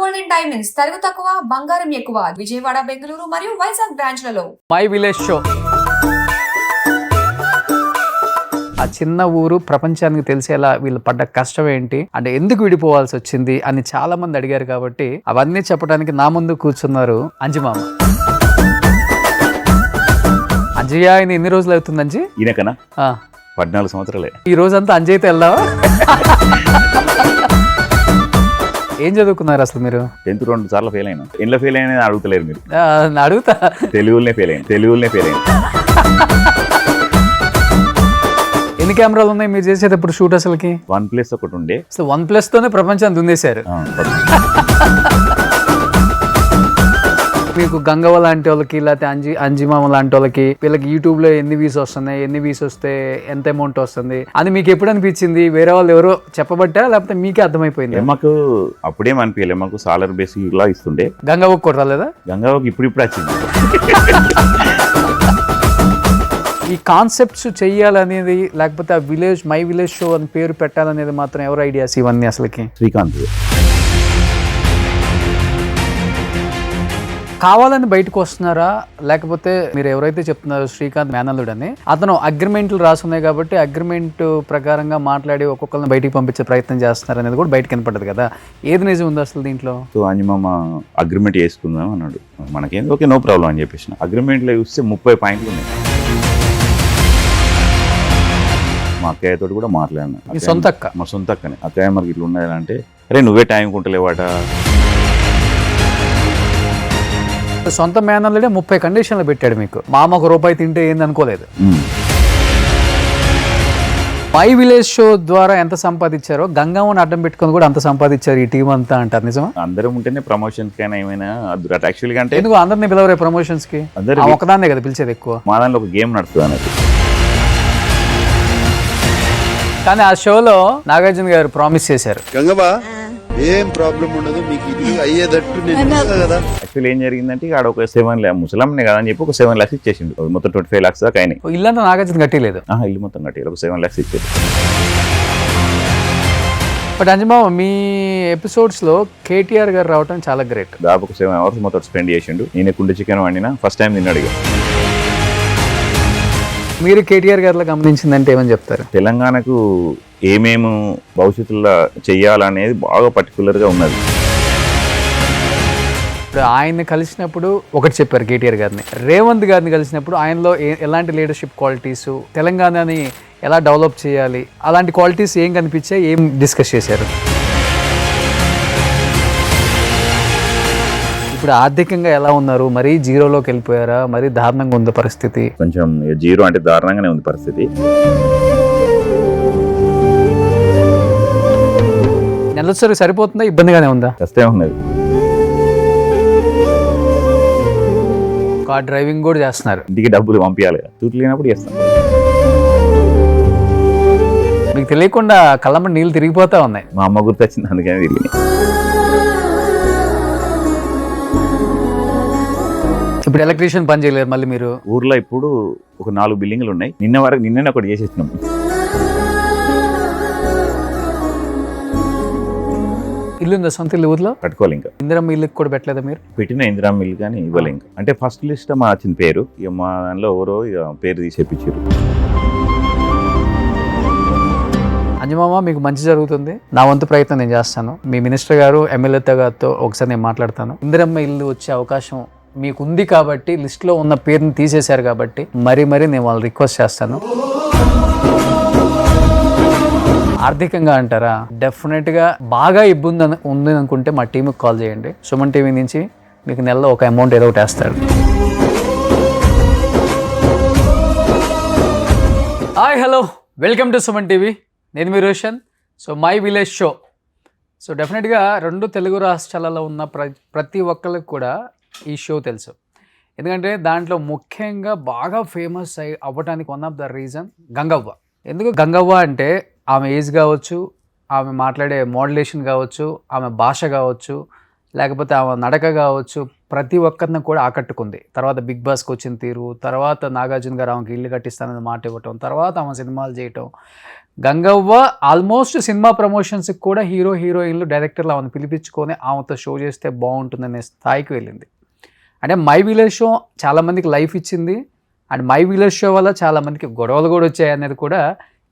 Golden diamonds తరుగు తక్కువ బంగారం ఎక్కువ విజయవాడ బెంగళూరు మరియు వైజాగ్ బ్రాంచ్లలో మై విలేజ్ షో. ఆ చిన్న ఊరు ప్రపంచానికి తెలిసేలా వీళ్ళు పడ్డ కష్టం ఏంటి, అంటే ఎందుకు విడిపోవాల్సి వచ్చింది అని చాలా మంది అడిగారు. కాబట్టి అవన్నీ చెప్పడానికి నా ముందు కూర్చున్నారు అంజిమామ. అంజయ్య ఆయన ఎన్ని రోజులు అవుతుంది అంజీ? ఈయనకనా 14 సంవత్సరాలే. ఈ రోజంతా అంజయ్యతో వెళ్దావా? ఏం చదువుకున్నారు అసలు మీరు? 10th 2 సార్లు ఫెయిల్ అయినా. ఎన్లో ఫెయిల్ అయినా అడుగుతలేరు మీరు. అడుగుతా. తెలుగులోనే ఫెయిల్ అయినా. ఎన్ని కెమెరాలు ఉన్నాయి మీరు చేసేటప్పుడు షూట్? అసలుకి OnePlus ఒకటి ఉండే. అసలు OnePlus తోనే ప్రపంచాన్ని దున్నేశారు. మీకు గంగవ్వ లాంటి వాళ్ళకి లేకపోతే అంజిమామ లాంటి వాళ్ళకి వీళ్ళకి యూట్యూబ్ లో ఎన్ని వ్యూస్ వస్తున్నాయి, ఎన్ని వ్యూస్ వస్తే ఎంత అమౌంట్ వస్తుంది అని మీకు ఎప్పుడు అనిపించింది? వేరే వాళ్ళు ఎవరో చెప్పబట్టా లేకపోతే మీకే అర్థమైపోయింది? మాకు అప్పుడేం అనిపించలేదు. మాకు సాలర్ బేసిక్ లా ఇస్తుండే. గంగవ్వకు కూడా రాలేదా? గంగవ్వకి ఇప్పుడు వచ్చింది. ఈ కాన్సెప్ట్స్ చెయ్యాలనేది లేకపోతే ఆ విలేజ్ మై విలేజ్ షో అని పేరు పెట్టాలనేది మాత్రం ఎవరు ఐడియాస్ ఇవన్నీ? అసలుకి శ్రీకాంత్ కావాలని బయటకు వస్తున్నారా, లేకపోతే మీరు ఎవరైతే చెప్తున్నారో శ్రీకాంత్ మేనల్లుడు అని, అతను అగ్రిమెంట్లు రాసున్నాయి కాబట్టి అగ్రిమెంట్ ప్రకారంగా మాట్లాడి ఒక్కొక్కరిని బయటికి పంపించే ప్రయత్నం చేస్తున్నారు అనేది కూడా బయటకు కనపడదు కదా? ఏది నిజం ఉంది అసలు దీంట్లో? సో అంజమామ అగ్రిమెంట్ చేసుకుందాం అన్నాడు. మనకేం ఓకే నో ప్రాబ్లం అని చెప్పేసిన. అగ్రిమెంట్లో చూస్తే 30 పాయింట్లు ఉన్నాయి. మా అక్కయ్యతో కూడా మాట్లాడినా. మా సొంత అక్కనే. అక్కయ్య మనకి ఇట్లా ఉన్నదంటే, అరే నువ్వే టైం కుంటలేవాట. సొంత మేనల్లుడే 30 కండిషన్లు పెట్టాడు మీకు. మామ ₹1 తింటే ఏంది అనుకోలేదు. మై విలేజ్ షో ద్వారా ఎంత సంపాదించారో గంగమ్మని అడ్డం పెట్టుకొని కూడా అంత సంపాదించారు ఈ టీం అంతా అంటారు. నిజమా? అందరం ఉంటేనే ప్రమోషన్స్ కైనా ఏమైనా యాక్చువల్గా అంటే ఎందుకు అందరినీ పిలవరే ప్రమోషన్స్ కి? ఒకదాన్నే కదా పిలిచేది ఎక్కువ. మా దాంట్లో ఒక గేమ్ నడుస్తుంది అన్నది. కానీ ఆ షోలో నాగార్జున గారు ప్రామిస్ చేశారు, గంగవ్వ ఏం ప్రాబ్లం ఉండదు మీకు, ఇది అయ్యేటట్టు నేను కదా. యాక్చువల్లీ ఏం జరిగిందంటే ఆడ ఒక 7 lakhs ముసలాంనే కదా అని చెప్పి ఒక 7 lakhs ఇచ్చేసిండు. మొత్తం 25 lakhs దాకా అయినాయి. ఇల్లంతా నాగార్జున కట్టలేదు. ఇల్లు మొత్తం కట్టి ఒక 7 lakhs ఇచ్చేది. బట్ అంజమామ మీ ఎపిసోడ్స్ లో కేటీఆర్ గారు రావటం చాలా గ్రేట్. దాదాపు ఒక 7 hours మొత్తం స్పెండ్ చేసిండు. నేను కుండ చికెన్ వండినా ఫస్ట్ టైం తిన్నాడు. ఇక మీరు కేటీఆర్ గారిలో గమనించిందంటే ఏమని చెప్తారు? తెలంగాణకు ఏమేమి భవిష్యత్తులో చెయ్యాలనేది బాగా పర్టికులర్గా ఉన్నది. ఇప్పుడు ఆయన్ని కలిసినప్పుడు ఒకటి చెప్పారు కేటీఆర్ గారిని, రేవంత్ గారిని కలిసినప్పుడు ఆయనలో ఎలాంటి లీడర్షిప్ క్వాలిటీస్, తెలంగాణని ఎలా డెవలప్ చేయాలి, అలాంటి క్వాలిటీస్ ఏం కనిపించాయి, ఏం డిస్కస్ చేశారు? ఇప్పుడు ఆర్థికంగా ఎలా ఉన్నారు? మరీ జీరోలోకి వెళ్ళిపోయారా? మరీ దారుణంగా ఉంది పరిస్థితి? కొంచెం జీరో అంటే దారుణంగానే ఉంది పరిస్థితి. నెలసరి సరిపోతుందా, ఇబ్బందిగానే ఉందా? కష్టమే ఉన్నది. కార్ డ్రైవింగ్ కూడా చేస్తున్నారు. ఇంటికి డబ్బులు పంపించాలి కదా, చూసి లేనప్పుడు చేస్తాను. మీకు తెలియకుండా కళ్ళమ్మ నీళ్ళు తిరిగిపోతా ఉన్నాయి. మా అమ్మ గుర్తొచ్చింది, అందుకనే తిరిగి. ఇప్పుడు ఎలక్ట్రీషియన్ పని చేయలేరు మళ్ళీ మీరు? ఊర్లో ఇప్పుడు ఒక 4 బిల్డింగ్లు ఉన్నాయి. నిన్ననే ఒకటి చేసేసినాం. ఇల్లు ఉందా సొంత ఇల్లు ఊర్లో? కట్టుకోవాలి. ఇంకా ఇందిరమ్మ ఇల్లుకి కూడా పెట్టలేదా మీరు? పెట్టిన ఇందిరమ్మ ఇల్లు కానీ ఇవ్వలే. ఇంకా అంటే ఫస్ట్ లిస్ట్ మా వచ్చిన పేరు, ఇక మా దానిలో ఎవరో ఇక పేరు తీసేపించారు. అంజమామ మీకు మంచి జరుగుతుంది. నా వంతు ప్రయత్నం నేను చేస్తాను. మీ మినిస్టర్ గారు ఎమ్మెల్యేతో గారితో ఒకసారి నేను మాట్లాడతాను. ఇందిరమ్మ ఇల్లు వచ్చే అవకాశం మీకు ఉంది కాబట్టి, లిస్ట్లో ఉన్న పేరుని తీసేశారు కాబట్టి మరీ నేను వాళ్ళు రిక్వెస్ట్ చేస్తాను. ఆర్థికంగా అంటారా? డెఫినెట్గా బాగా ఇబ్బంది ఉంది అనుకుంటే మా టీంకి కాల్ చేయండి. సుమన్ టీవీ నుంచి మీకు నెలలో ఒక అమౌంట్ ఏదో ఒకటి వేస్తారు. Hi hello, welcome to Suman TV. నేను మీ Roshan. So my village show. So డెఫినెట్గా 2 తెలుగు రాష్ట్రాలలో ఉన్న ప్రతి ఒక్కరికి కూడా ఈ షో తెలుసు. ఎందుకంటే దాంట్లో ముఖ్యంగా బాగా ఫేమస్ అవ్వడానికి one of the reason Gangavva. ఎందుకు గంగవ్వ అంటే ఆమె ఏజ్ కావచ్చు, ఆమె మాట్లాడే మోడ్యులేషన్ కావచ్చు, ఆమె భాష కావచ్చు, లేకపోతే ఆమె నడక కావచ్చు, ప్రతి ఒక్కరిని కూడా ఆకట్టుకుంది. తర్వాత బిగ్ బాస్కి వచ్చిన తీరు, తర్వాత నాగార్జున గారు ఆమెకి ఇల్లు కట్టిస్తానని మాట ఇవ్వటం, తర్వాత ఆమె సినిమాలు చేయటం. గంగవ్వ ఆల్మోస్ట్ సినిమా ప్రమోషన్స్కి కూడా హీరోయిన్లు డైరెక్టర్లు ఆమెను పిలిపించుకొని ఆమెతో షో చేస్తే బాగుంటుందనే స్థాయికి వెళ్ళింది. అంటే మై విలేజ్ షో చాలామందికి లైఫ్ ఇచ్చింది. అండ్ మై విలేజ్ షో వల్ల చాలామందికి గొడవలు కూడా వచ్చాయి అనేది కూడా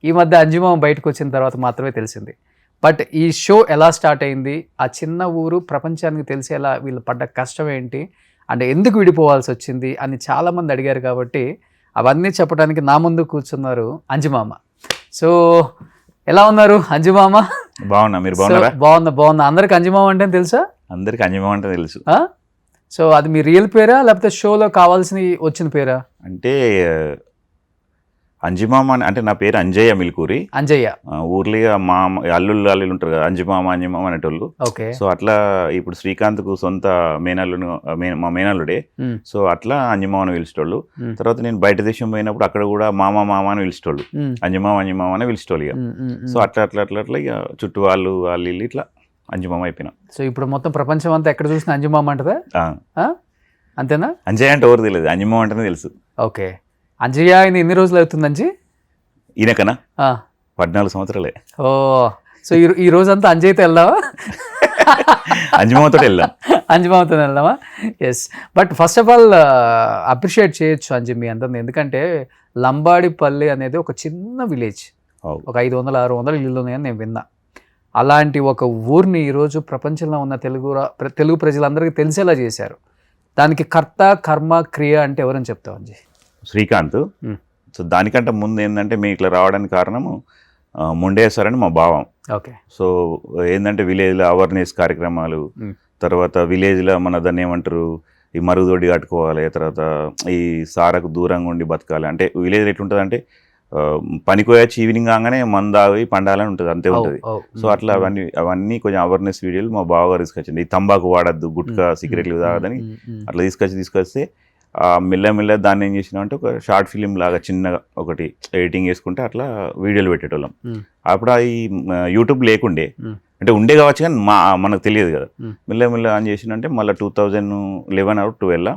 ఈ మధ్య అంజుమామ బయటకు వచ్చిన తర్వాత మాత్రమే తెలిసింది. బట్ ఈ షో ఎలా స్టార్ట్ అయింది, ఆ చిన్న ఊరు ప్రపంచానికి తెలిసేలా వీళ్ళు పడ్డ కష్టం ఏంటి, అంటే ఎందుకు విడిపోవాల్సి వచ్చింది అని చాలామంది అడిగారు. కాబట్టి అవన్నీ చెప్పడానికి నా ముందు కూర్చున్నారు అంజుమామ. సో ఎలా ఉన్నారు అంజుమామ? బాగున్నా, మీరు బాగున్నారా? బాగున్నా. అందరికి అంజుమామ అంటే తెలుసా? అందరికి అంజమామ అంటే తెలుసు. సో అది మీ రియల్ పేరా లేకపోతే షోలో కావాల్సిన వచ్చిన పేరా? అంటే అంజిమామ అంటే నా పేరు అంజయ్య మిల్కూరి. అంజయ్య ఊర్లో మా అల్లుళ్ళు ఉంటారు కదా, అంజిమామ అనేటోళ్ళు. ఓకే. సో అట్లా ఇప్పుడు శ్రీకాంత్కు సొంత మేనల్లును మా మేనల్లుడే. సో అట్లా అంజమామని పిలిచేటోళ్ళు. తర్వాత నేను బయట దేశం పోయినప్పుడు అక్కడ కూడా మామ అని పిలిచేటోళ్ళు, అంజమామ అని పిలిచేటోళ్ళు. ఇక సో అట్లా ఇక చుట్టూ వాళ్ళు ఇల్లు ఇట్లా అంజమామ అయిపోయినా. సో ఇప్పుడు మొత్తం ప్రపంచం అంతా ఎక్కడ చూసినా అంజమామ అంటదా? అంతేనా? అంజయ్య అంటే ఎవరు తెలియదు, అంజమామ అంటేనే తెలుసు. ఓకే. అంజయ్య ఆయన ఎన్ని రోజులు అవుతుంది అంజీ? ఈయనకనా 14 సంవత్సరాలే. ఓ, సో ఈ రోజంతా అంజయ్యతో వెళ్దామా? అంజమామతో వెళ్దాం. అంజమామతో వెళ్దామా? Yes. But first of all appreciate చేయొచ్చు అంజీ మీ అందరిని. ఎందుకంటే లంబాడిపల్లి అనేది ఒక చిన్న విలేజ్, ఒక 500-600 ఇల్లు ఉన్నాయని నేను విన్నా. అలాంటి ఒక ఊరిని ఈరోజు ప్రపంచంలో ఉన్న తెలుగు ప్రజలందరికీ తెలిసేలా చేశారు. దానికి కర్త కర్మ క్రియ అంటే ఎవరని చెప్తావు అంజీ? శ్రీకాంత్. సో దానికంటే ముందు ఏంటంటే మేము ఇట్లా రావడానికి కారణము ముండేశ్వర్ అని మా భావం. ఓకే. సో ఏంటంటే విలేజ్లో అవేర్నెస్ కార్యక్రమాలు, తర్వాత విలేజ్లో మన దాన్ని ఏమంటారు, ఈ మరుగుదొడ్డి కట్టుకోవాలి, తర్వాత ఈ సారకు దూరంగా ఉండి బతకాలి. అంటే విలేజ్ ఎట్లుంటుంది అంటే పనికోయొచ్చి ఈవినింగ్ కాగానే మందావి పండాలని ఉంటుంది, అంతే ఉంటుంది. సో అట్లా అవన్నీ కొంచెం అవేర్నెస్ వీడియోలు మా బావగారు తీసుకొచ్చింది. ఈ తంబాకు వాడద్దు, గుట్కా, సిగరెట్లు తాగదని అట్లా తీసుకొస్తే మెల్లమెల్ల దాన్ని ఏం చేసినాం అంటే ఒక షార్ట్ ఫిలిం లాగా చిన్నగా ఒకటి ఎడిటింగ్ చేసుకుంటే అట్లా వీడియోలు పెట్టేటోళ్ళం. అప్పుడు ఈ యూట్యూబ్ లేకుండే, అంటే ఉండే కావచ్చు కానీ మనకు తెలియదు కదా. మెల్లమెల్ల ఆన్ చేసిందంటే మళ్ళీ 2011 or 12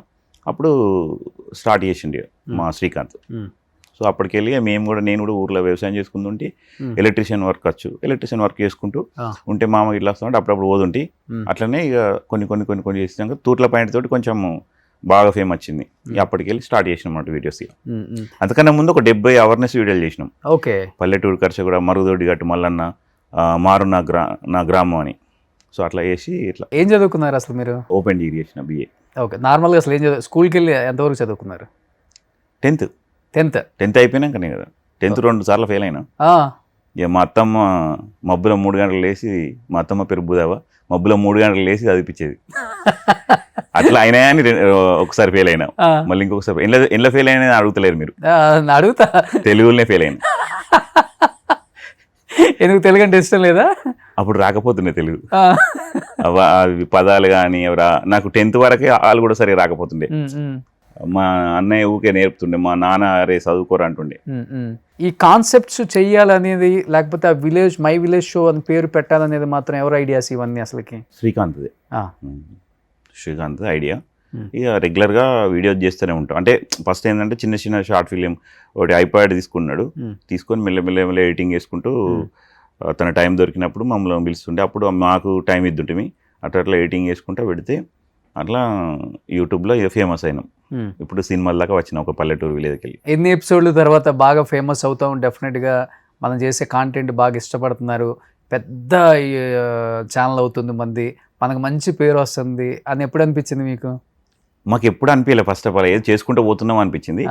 అప్పుడు స్టార్ట్ చేసిండే మా శ్రీకాంత్. సో అప్పటికెళ్ళి నేను కూడా ఊర్లో వ్యవసాయం చేసుకుంటుంటే ఎలక్ట్రీషియన్ వర్క్ చేసుకుంటూ ఉంటే మామ ఇట్లా వస్తుంటే అప్పుడప్పుడు పోతుంటే అట్లనే ఇక కొన్ని చేసినాక తూట్ల పాయింట్ తోటి కొంచెం బాగా ఫేమ్ వచ్చింది. అప్పటికెళ్ళి స్టార్ట్ చేసినాం అన్నమాట వీడియోస్. అంతకన్నా ముందు ఒక 70 అవేర్నెస్ వీడియోలు చేసినాం. ఓకే. పల్లెటూరు ఖర్చు కూడా, మరుగుదొడ్డి గట్టు మల్లన్న, మారు నా గ్రామం అని. సో అట్లా చేసి ఇట్లా. ఏం చదువుకున్నారు అసలు మీరు? ఓపెన్ డిగ్రీ చేసిన, BA. ఓకే. నార్మల్గా అసలు ఏం స్కూల్కి వెళ్ళి ఎంతవరకు చదువుకున్నారు? 10th అయిపోయినాకనే కదా. 10th 2 సార్లు ఫెయిల్ అయినా. ఇక మా అత్తమ్మ మబ్బులో 3 గంటలు లేచి, మా అత్తమ్మ పేరు బుధావ, మబ్బులో 3 గంటలు లేచి చదివిపించేది. అట్లా అయినా అని ఒకసారి ఫెయిల్ అయినా, మళ్ళీ ఇంకొకసారి ఎందులో ఫెయిల్ అయినా అడుగుతలేరు మీరు. అడుగుతా. తెలుగులోనే ఫెయిల్ అయినా. ఎందుకు? తెలుగు అంటే ఇష్టం లేదా? అప్పుడు రాకపోతుండే తెలుగు పదాలు కానీ. నాకు 10th వరకే వాళ్ళు కూడా సరిగా రాకపోతుండే. మా అన్నయ్య ఊకే నేర్పుతుండే, మా నాన్న అరే చదువుకోరు అంటుండే. ఈ కాన్సెప్ట్స్ చెయ్యాలనేది, లేకపోతే మై విలేజ్ షో అని పేరు పెట్టాలనేది మాత్రం ఎవరు ఐడియాస్ ఇవన్నీ అసలుకి? శ్రీకాంత్ ఐడియా. ఇక రెగ్యులర్గా వీడియోస్ చేస్తూనే ఉంటాం. అంటే ఫస్ట్ ఏంటంటే చిన్న షార్ట్ ఫిలిం ఒకటి ఐప్యాడ్ తీసుకొని మెల్ల ఎడిటింగ్ చేసుకుంటూ తన టైం దొరికినప్పుడు మమ్మల్ని పిలుస్తుండే. అప్పుడు మాకు టైం ఇద్దుంటే అట్లా ఎడిటింగ్ చేసుకుంటూ పెడితే అట్లా యూట్యూబ్లో ఇక ఫేమస్ అయినాం. ఇప్పుడు సినిమాల దాకా వచ్చిన ఒక పల్లెటూరు విలేజ్కి వెళ్ళి. ఎన్ని ఎపిసోడ్ల తర్వాత బాగా ఫేమస్ అవుతాం? డెఫినెట్గా మనం చేసే కాంటెంట్ బాగా ఇష్టపడుతున్నారు, పెద్ద ఛానల్ అవుతుంది మంది, మనకు మంచి పేరు వస్తుంది అని ఎప్పుడు అనిపించింది మీకు? మాకు ఎప్పుడు అనిపించలే. ఫస్ట్ ఆఫ్ ఆల్ ఏది చేసుకుంటూ పోతున్నాం అనిపించింది.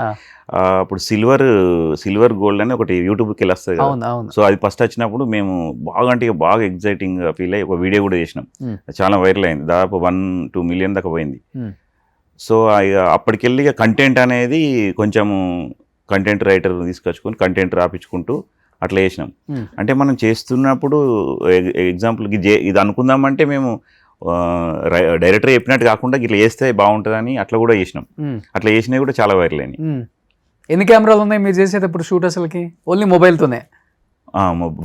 అప్పుడు సిల్వర్ గోల్డ్ అని ఒకటి యూట్యూబ్కి వెళ్ళి వస్తుంది కదా. సో అది ఫస్ట్ వచ్చినప్పుడు మేము బాగా ఎగ్జైటింగ్ ఫీల్ అయ్యి ఒక వీడియో కూడా చేసినాం. చాలా వైరల్ అయింది, దాదాపు 1-2 million దాకా పోయింది. సో అప్పటికెళ్ళి కంటెంట్ అనేది కొంచెము కంటెంట్ రైటర్ తీసుకొచ్చుకొని కంటెంట్ రాపించుకుంటూ అట్లా చేసినాం. అంటే మనం చేస్తున్నప్పుడు ఎగ్జాంపుల్కి ఇది అనుకుందామంటే మేము డైరెక్టర్ చెప్పినట్టు కాకుండా ఇట్లా చేస్తే బాగుంటుందని అట్లా కూడా చేసినాం. అట్లా చేసినవి కూడా చాలా వైరల్ అయినాయి. ఎన్ని కెమెరాలు ఉన్నాయి మీరు చేసేటప్పుడు షూట్? అసలుకి ఓన్లీ మొబైల్తోనే?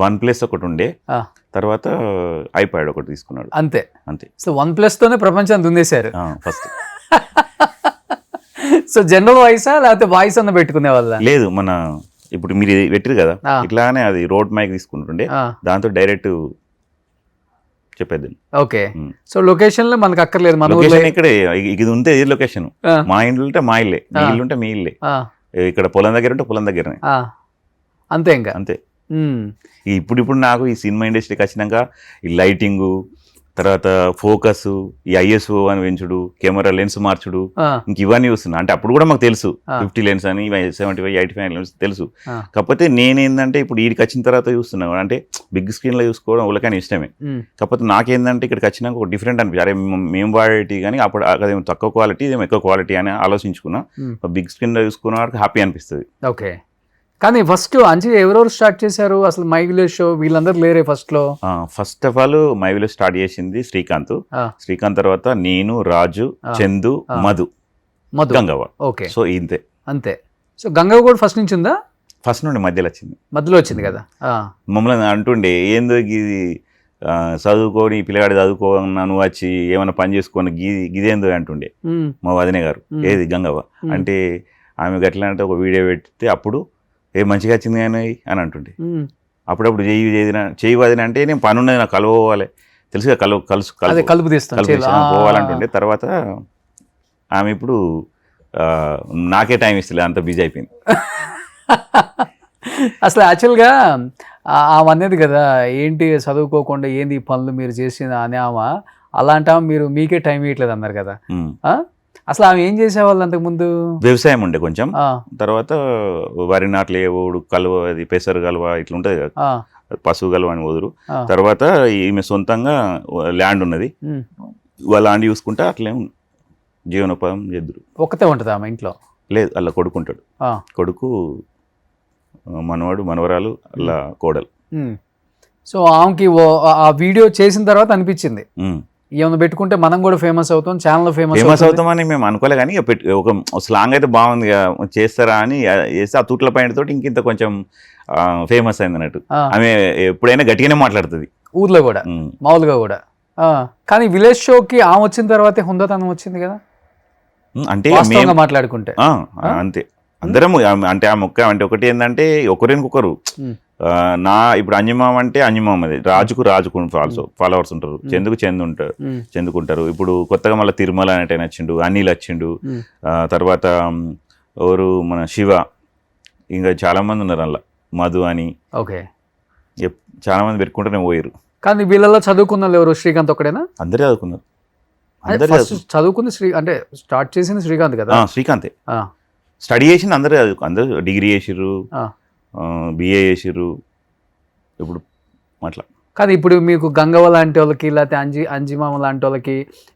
OnePlus ఒకటి ఉండే, ఆ. తర్వాత iPad ఒకటి తీసుకున్నాడు అంతే. అంతే. సో OnePlus తోనే ప్రపంచాన్ని దున్నేశారు. ఫస్ట్ సో జనరల్ వాయిసా లేకపోతే వాయిస్ అన్న పెట్టుకునే వాళ్ళ? లేదు, మన ఇప్పుడు మీరు పెట్టిరు కదా ఆ. ఇట్లానే అది రోడ్ మైక్ తీసుకుంటుండే, దాంతో డైరెక్ట్ చెప్పేది. ఓకే. సో లొకేషన్ లో మనకు అక్కర్లేదు, మన ఊర్లో. లొకేషన్ ఇక్కడే, ఇది ఉంటే ఇది లొకేషన్. మా ఇంట్లో ఉంటే మా ఇల్లే, మీ ఇల్లు ఉంటే మీ ఇల్లే, ఇక్కడ పొలం దగ్గర ఉంటే పొలం దగ్గరనే, అంతే ఇంకా. అంతే. ఇప్పుడు నాకు ఈ సినిమా ఇండస్ట్రీకి వచ్చినాక ఈ లైటింగు, తర్వాత ఫోకస్, ఈ ISO అని పెంచుడు, కెమెరా లెన్స్ మార్చుడు, ఇంక ఇవన్నీ చూస్తున్నా. అంటే అప్పుడు కూడా మాకు తెలుసు 50 లెన్స్ అని, 75, 85 లెన్స్ తెలుసు. కాకపోతే నేనేందంటే ఇప్పుడు వీడికి వచ్చిన తర్వాత చూస్తున్నాను, అంటే బిగ్ స్క్రీన్ లో చూసుకోవడం వాళ్ళకని ఇష్టమే. కాకపోతే నాకేందంటే ఇక్కడికి వచ్చినాక ఒక డిఫరెంట్ అనిపించి, అరే మేము వాడేటి కానీ అప్పుడు అదేమో తక్కువ క్వాలిటీ, ఇదేమో ఎక్కువ క్వాలిటీ అని ఆలోచించుకున్నా. బిగ్ స్క్రీన్ లో చూసుకున్న వాడికి హ్యాపీ అనిపిస్తుంది. ఓకే. కానీ ఫస్ట్ అంజి ఎవరెవరు స్టార్ట్ చేశారు అసలు మై విలేజ్ షో? వీళ్ళందరూ లేరే ఫస్ట్ లో? First of all my village start చేసింది శ్రీకాంత్. శ్రీకాంత్ తర్వాత నేను, రాజు, చందు, మధు, గంగవ్వ. ఓకే. సో ఇంతే, అంతే. సో గంగవ్వ కూడా ఫస్ట్ నుంచి ఉందా? ఫస్ట్ నుండి మధ్యలో వచ్చింది. మధ్యలో వచ్చింది కదా. మమ్మల్ని అంటుండే ఏందో ఇది చదువుకొని పిల్లగాడు చదువుకోన్నా నువ్వు వచ్చి ఏమైనా పని చేసుకొని గిదేందో అంటుండే మా వదినే గారు. ఏది గంగవ్వ అంటే ఆమె గట్లా అంటే ఒక వీడియో పెడితే అప్పుడు మంచిగా వచ్చింది కానీ అని అంటుండే. అప్పుడప్పుడు చెయ్యి వదిన అంటే నేను పని ఉన్నది, నాకు కలవాలి తెలుసుగా, కలుపు పోవాలంటుండే. తర్వాత ఆమె ఇప్పుడు నాకే టైం ఇస్తలే, అంత బిజీ అయిపోయింది. అసలు యాక్చువల్గా ఆమె అనేది కదా, ఏంటి చదువుకోకుండా ఏంది ఈ పనులు మీరు చేసిన అని ఆమె, అలాంటి మీరు మీకే టైం ఇవ్వట్లేదు అన్నారు కదా. అసలు ఆమె ఏం చేసేవాళ్ళు అంతకుముందు? వ్యవసాయం ఉండే కొంచెం, తర్వాత వరి నాట్లు వేవుడు, కలువ, అది పెసరు కలువ ఇట్లా ఉంటుంది కదా, పశువు కలువ అని వదురు. తర్వాత ఈమె సొంతంగా ల్యాండ్ ఉన్నది, వాళ్ళ ల్యాండ్ చూసుకుంటా అట్లే జీవనోపాధం చేద్దరు. ఒక్కతే ఉంటుంది ఆమె ఇంట్లో? లేదు, అలా కొడుకుంటాడు, కొడుకు, మనవాడు, మనవరాలు, అలా కోడలు. సో ఆమెకి ఆ వీడియో చేసిన తర్వాత అనిపించింది ఏమైనా పెట్టుకుంటే మనం కూడా ఫేమస్ అవుతాం, ఛానల్ ఫేమస్ అవుతామని మేము అనుకోలే. కానీ ఒక స్లాంగ్ అయితే బాగుంది చేస్తారా అని చేస్తే ఆ తూట్ల పైన తోటి ఇంకింత కొంచెం ఫేమస్ అయింది అన్నట్టు. ఆమె ఎప్పుడైనా గట్టిగానే మాట్లాడుతుంది ఊర్లో కూడా, మామూలుగా కూడా. కానీ విలేజ్ షోకి ఆమె వచ్చిన తర్వాతే హుందాతనం వచ్చింది కదా, అంటే మాట్లాడుకుంటే. అంతే, అందరం అంటే ఆ మొక్క అంటే ఒకటి ఏంటంటే ఒకరికొకరు. ఇప్పుడు అంజమామ అంటే అంజమామది, రాజుకు ఫాలోవర్స్ ఉంటారు, చందుకు చెందుకుంటారు. ఇప్పుడు కొత్తగా మళ్ళీ తిరుమల అనేట వచ్చిండు, అనిల్ వచ్చిండు, తర్వాత ఎవరు మన శివ, ఇంకా చాలా మంది ఉన్నారు అలా, మధు అని. ఓకే. చాలా మంది పెట్టుకుంటూనే పోయారు. కానీ వీళ్ళలో చదువుకున్న వాళ్ళు ఎవరు? శ్రీకాంత్ ఒక్కడేనా? అందరూ చదువుకున్నారు. చదువుకుంది అంటే స్టార్ట్ చేసింది శ్రీకాంత్ కదా. శ్రీకాంతే స్టడీ చేసింది, అందరూ డిగ్రీ చేసిర్రు, BA చేసిర్రు ఇప్పుడు అట్లా. కానీ ఇప్పుడు మీకు గంగవ్వ లాంటి వాళ్ళకి, లేకపోతే అంజిమామ లాంటి వాళ్ళకి,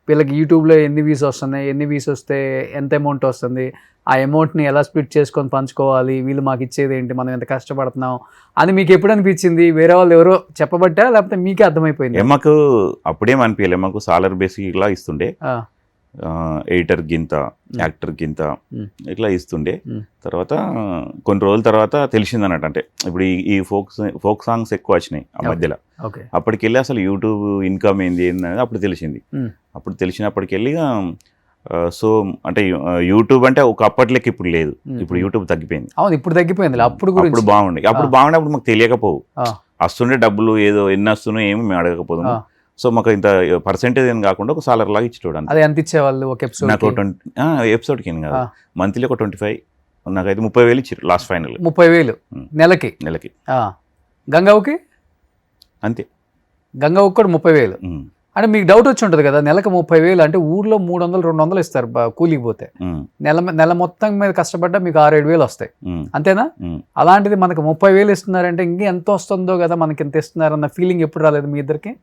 వీళ్ళకి యూట్యూబ్లో ఎన్ని వ్యూస్ వస్తున్నాయి, ఎన్ని వ్యూస్ వస్తే ఎంత అమౌంట్ వస్తుంది, ఆ అమౌంట్ని ఎలా స్ప్లిట్ చేసుకొని పంచుకోవాలి, వీళ్ళు మాకు ఇచ్చేది ఏంటి, మనం ఎంత కష్టపడుతున్నాం అని మీకు ఎప్పుడు అనిపించింది? వేరే వాళ్ళు ఎవరో చెప్పబట్టా లేకపోతే మీకే అర్థమైపోయింది? మాకు అప్పుడేం అనిపించలే, మాకు సాలర్ బేసిక్ ఇలా ఇస్తుండే, ఎడిటర్ గింత, యాక్టర్ గింత ఇట్లా ఇస్తుండే. తర్వాత కొన్ని రోజుల తర్వాత తెలిసింది అన్నట్టు, అంటే ఇప్పుడు ఈ ఫోక్ సాంగ్స్ ఎక్కువ వచ్చినాయి ఆ మధ్యలో. అప్పటికెళ్ళి అసలు యూట్యూబ్ ఇన్కమ్ ఏంది అనేది అప్పుడు తెలిసింది. అప్పుడు తెలిసినప్పటికెళ్ళి సో అంటే యూట్యూబ్ అంటే ఒక అప్పట్లకి ఇప్పుడు లేదు, ఇప్పుడు యూట్యూబ్ తగ్గిపోయింది. ఇప్పుడు తగ్గిపోయింది. అప్పుడు బాగుండే, అప్పుడు మాకు తెలియకపోవు, వస్తుండే డబ్బులు ఏదో ఎన్ని వస్తున్నాయో ఏమి మేము అడగకపోదు. సో మాకు ఇంత పర్సెంటేజ్ ఏం కాకుండా ఒక సాలర్ లాగా ఇచ్చి చూడండి. అది ఎంత ఇచ్చేవాళ్ళు ఒక ఎపిసోడ్? నాకు ఎపిసోడ్కి ఏం కాదు, మంత్లీ ఒక 25, నాకైతే 30,000 ఇచ్చారు లాస్ట్ ఫైనల్. 30,000 నెలకి. గంగవ్వకి అంతే, గంగవ్వకి కూడా 30,000. అంటే మీకు డౌట్ వచ్చి ఉంటుంది కదా, నెలకు 30,000 అంటే ఊర్లో 300-200 ఇస్తారు కూలికి పోతే, నెల మొత్తం మీద కష్టపడ్డా మీకు 6-7 వస్తాయి, అంతేనా? అలాంటిది మనకు 30,000 ఇస్తున్నారంటే ఇంక ఎంత వస్తుందో కదా, మనకి ఎంత ఇస్తున్నారన్న ఫీలింగ్ ఎప్పుడు రాలేదు మీ ఇద్దరికి?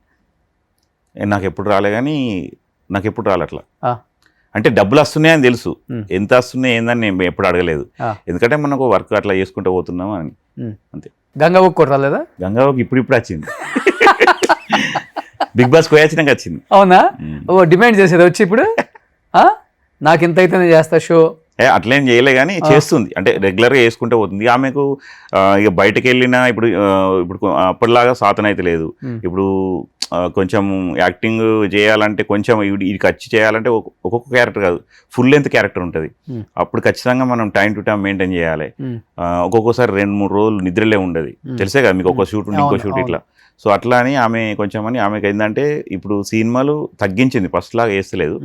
నాకు ఎప్పుడు రాలే, కానీ నాకు ఎప్పుడు రాలే అట్లా. అంటే డబ్బులు వస్తున్నాయని తెలుసు, ఎంత వస్తున్నాయి ఏందని నేను ఎప్పుడు అడగలేదు, ఎందుకంటే మనకు వర్క్ అట్లా చేసుకుంటూ పోతున్నాం అని, అంతే. గంగవ్వకి కూడా రాలేదా? గంగవ్వకి ఇప్పుడు వచ్చింది, బిగ్ బాస్ పోయాచినాక వచ్చింది. అవునా? డిమాండ్ చేసేది వచ్చి ఇప్పుడు నాకు ఇంత అయితే చేస్తా షో అట్లేం చేయలే కానీ చేస్తుంది, అంటే రెగ్యులర్గా వేసుకుంటే పోతుంది. ఆమెకు ఇక బయటకు వెళ్ళినా ఇప్పుడు అప్పటిలాగా సాధన అయితే లేదు. ఇప్పుడు కొంచెం యాక్టింగ్ చేయాలంటే కొంచెం ఇది ఖర్చు చేయాలంటే ఒక్కొక్క క్యారెక్టర్ కాదు, ఫుల్ లెంత్ క్యారెక్టర్ ఉంటుంది. అప్పుడు ఖచ్చితంగా మనం టైం టు టైం మెయింటైన్ చేయాలి. ఒక్కొక్కసారి 2-3 రోజులు నిద్రలే ఉండదు, తెలిసే కదా మీకు, ఒక షూట్ ఉండి ఇంకో షూట్ ఇట్లా. సో అట్లా అని ఆమె కొంచెం అని ఆమెకి ఏంటంటే ఇప్పుడు సినిమాలు తగ్గించింది, ఫస్ట్ లాగా వేస్తలేదు.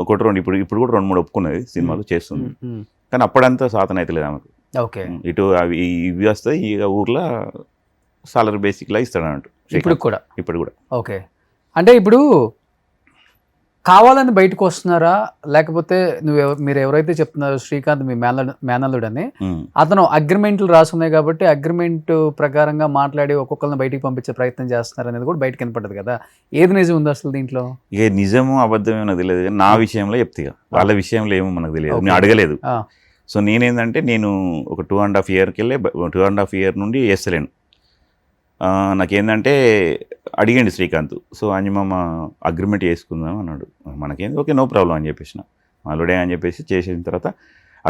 ఒకటి రెండు ఇప్పుడు కూడా 2-3 ఒప్పుకున్నది సినిమాలు చేస్తుంది, కానీ అప్పుడంతా సాధన అయితే లేదు ఆమెకు. ఓకే, ఇటు అవి ఇవి వస్తాయి, ఇక ఊర్లో సాలరీ బేసిక్లా ఇస్తాడు అన్నట్టు ఇప్పుడు కూడా. ఓకే, అంటే ఇప్పుడు కావాలని బయటకు వస్తున్నారా, లేకపోతే మీరు ఎవరైతే చెప్తున్నారో శ్రీకాంత్ మీ మేనల్లుడు అని, అతను అగ్రిమెంట్లు రాసున్నాయి కాబట్టి అగ్రిమెంట్ ప్రకారంగా మాట్లాడి ఒక్కొక్కరిని బయటికి పంపించే ప్రయత్నం చేస్తున్నారు అనేది కూడా బయటకు కనపడ్డది కదా, ఏది నిజం ఉంది అసలు దీంట్లో? ఇక నిజము అబద్ధమే నాకు తెలియదు, నా విషయంలో చెప్తే వాళ్ళ విషయంలో ఏమో మనకు తెలియదు, నేను అడగలేదు. సో నేనేంటంటే నేను ఒక 2.5 yearకి వెళ్ళి 2.5 year నుండి వేస్తలేను. నాకేంటంటే అడిగండి శ్రీకాంత్, సో అంజమామ అగ్రిమెంట్ చేసుకుందాం అన్నాడు. మనకేంది, ఓకే నో ప్రాబ్లం అని చెప్పేసిన, మాలుడే అని చెప్పేసి చేసిన తర్వాత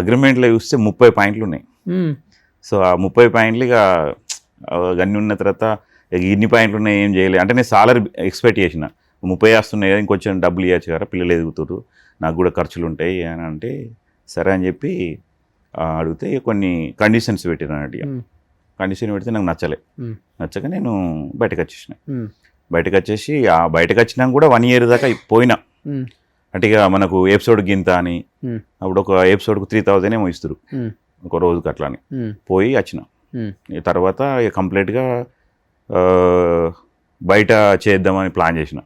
అగ్రిమెంట్లో చూస్తే 30 పాయింట్లు ఉన్నాయి. సో ఆ 30 పాయింట్లు ఇక అన్నీ ఉన్న తర్వాత ఇన్ని పాయింట్లు ఉన్నాయి ఏం చేయలేదు. అంటే నేను సాలరీ ఎక్స్పెక్ట్ చేసిన 30 వస్తున్నాయి కదా, ఇంకొంచెం డబ్బులు ఇవ్వచ్చు కదా, పిల్లలు ఎదుగుతారు, నాకు కూడా ఖర్చులు ఉంటాయి అని అంటే సరే అని చెప్పి అడిగితే కొన్ని కండిషన్స్ పెట్టిన అన్నట్టు. కండిషన్ పెడితే నాకు నచ్చక నేను బయటకు వచ్చేసి బయటకు వచ్చినాక కూడా 1 year దాకా పోయినా. అంటే ఇక మనకు ఎపిసోడ్ గింత అని, అప్పుడు ఒక ఎపిసోడ్కు 3000 ఏమో ఇస్తారు ఒక రోజుకి, అట్లా అని పోయి వచ్చిన. తర్వాత ఇక కంప్లీట్గా బయట చేద్దామని ప్లాన్ చేసిన.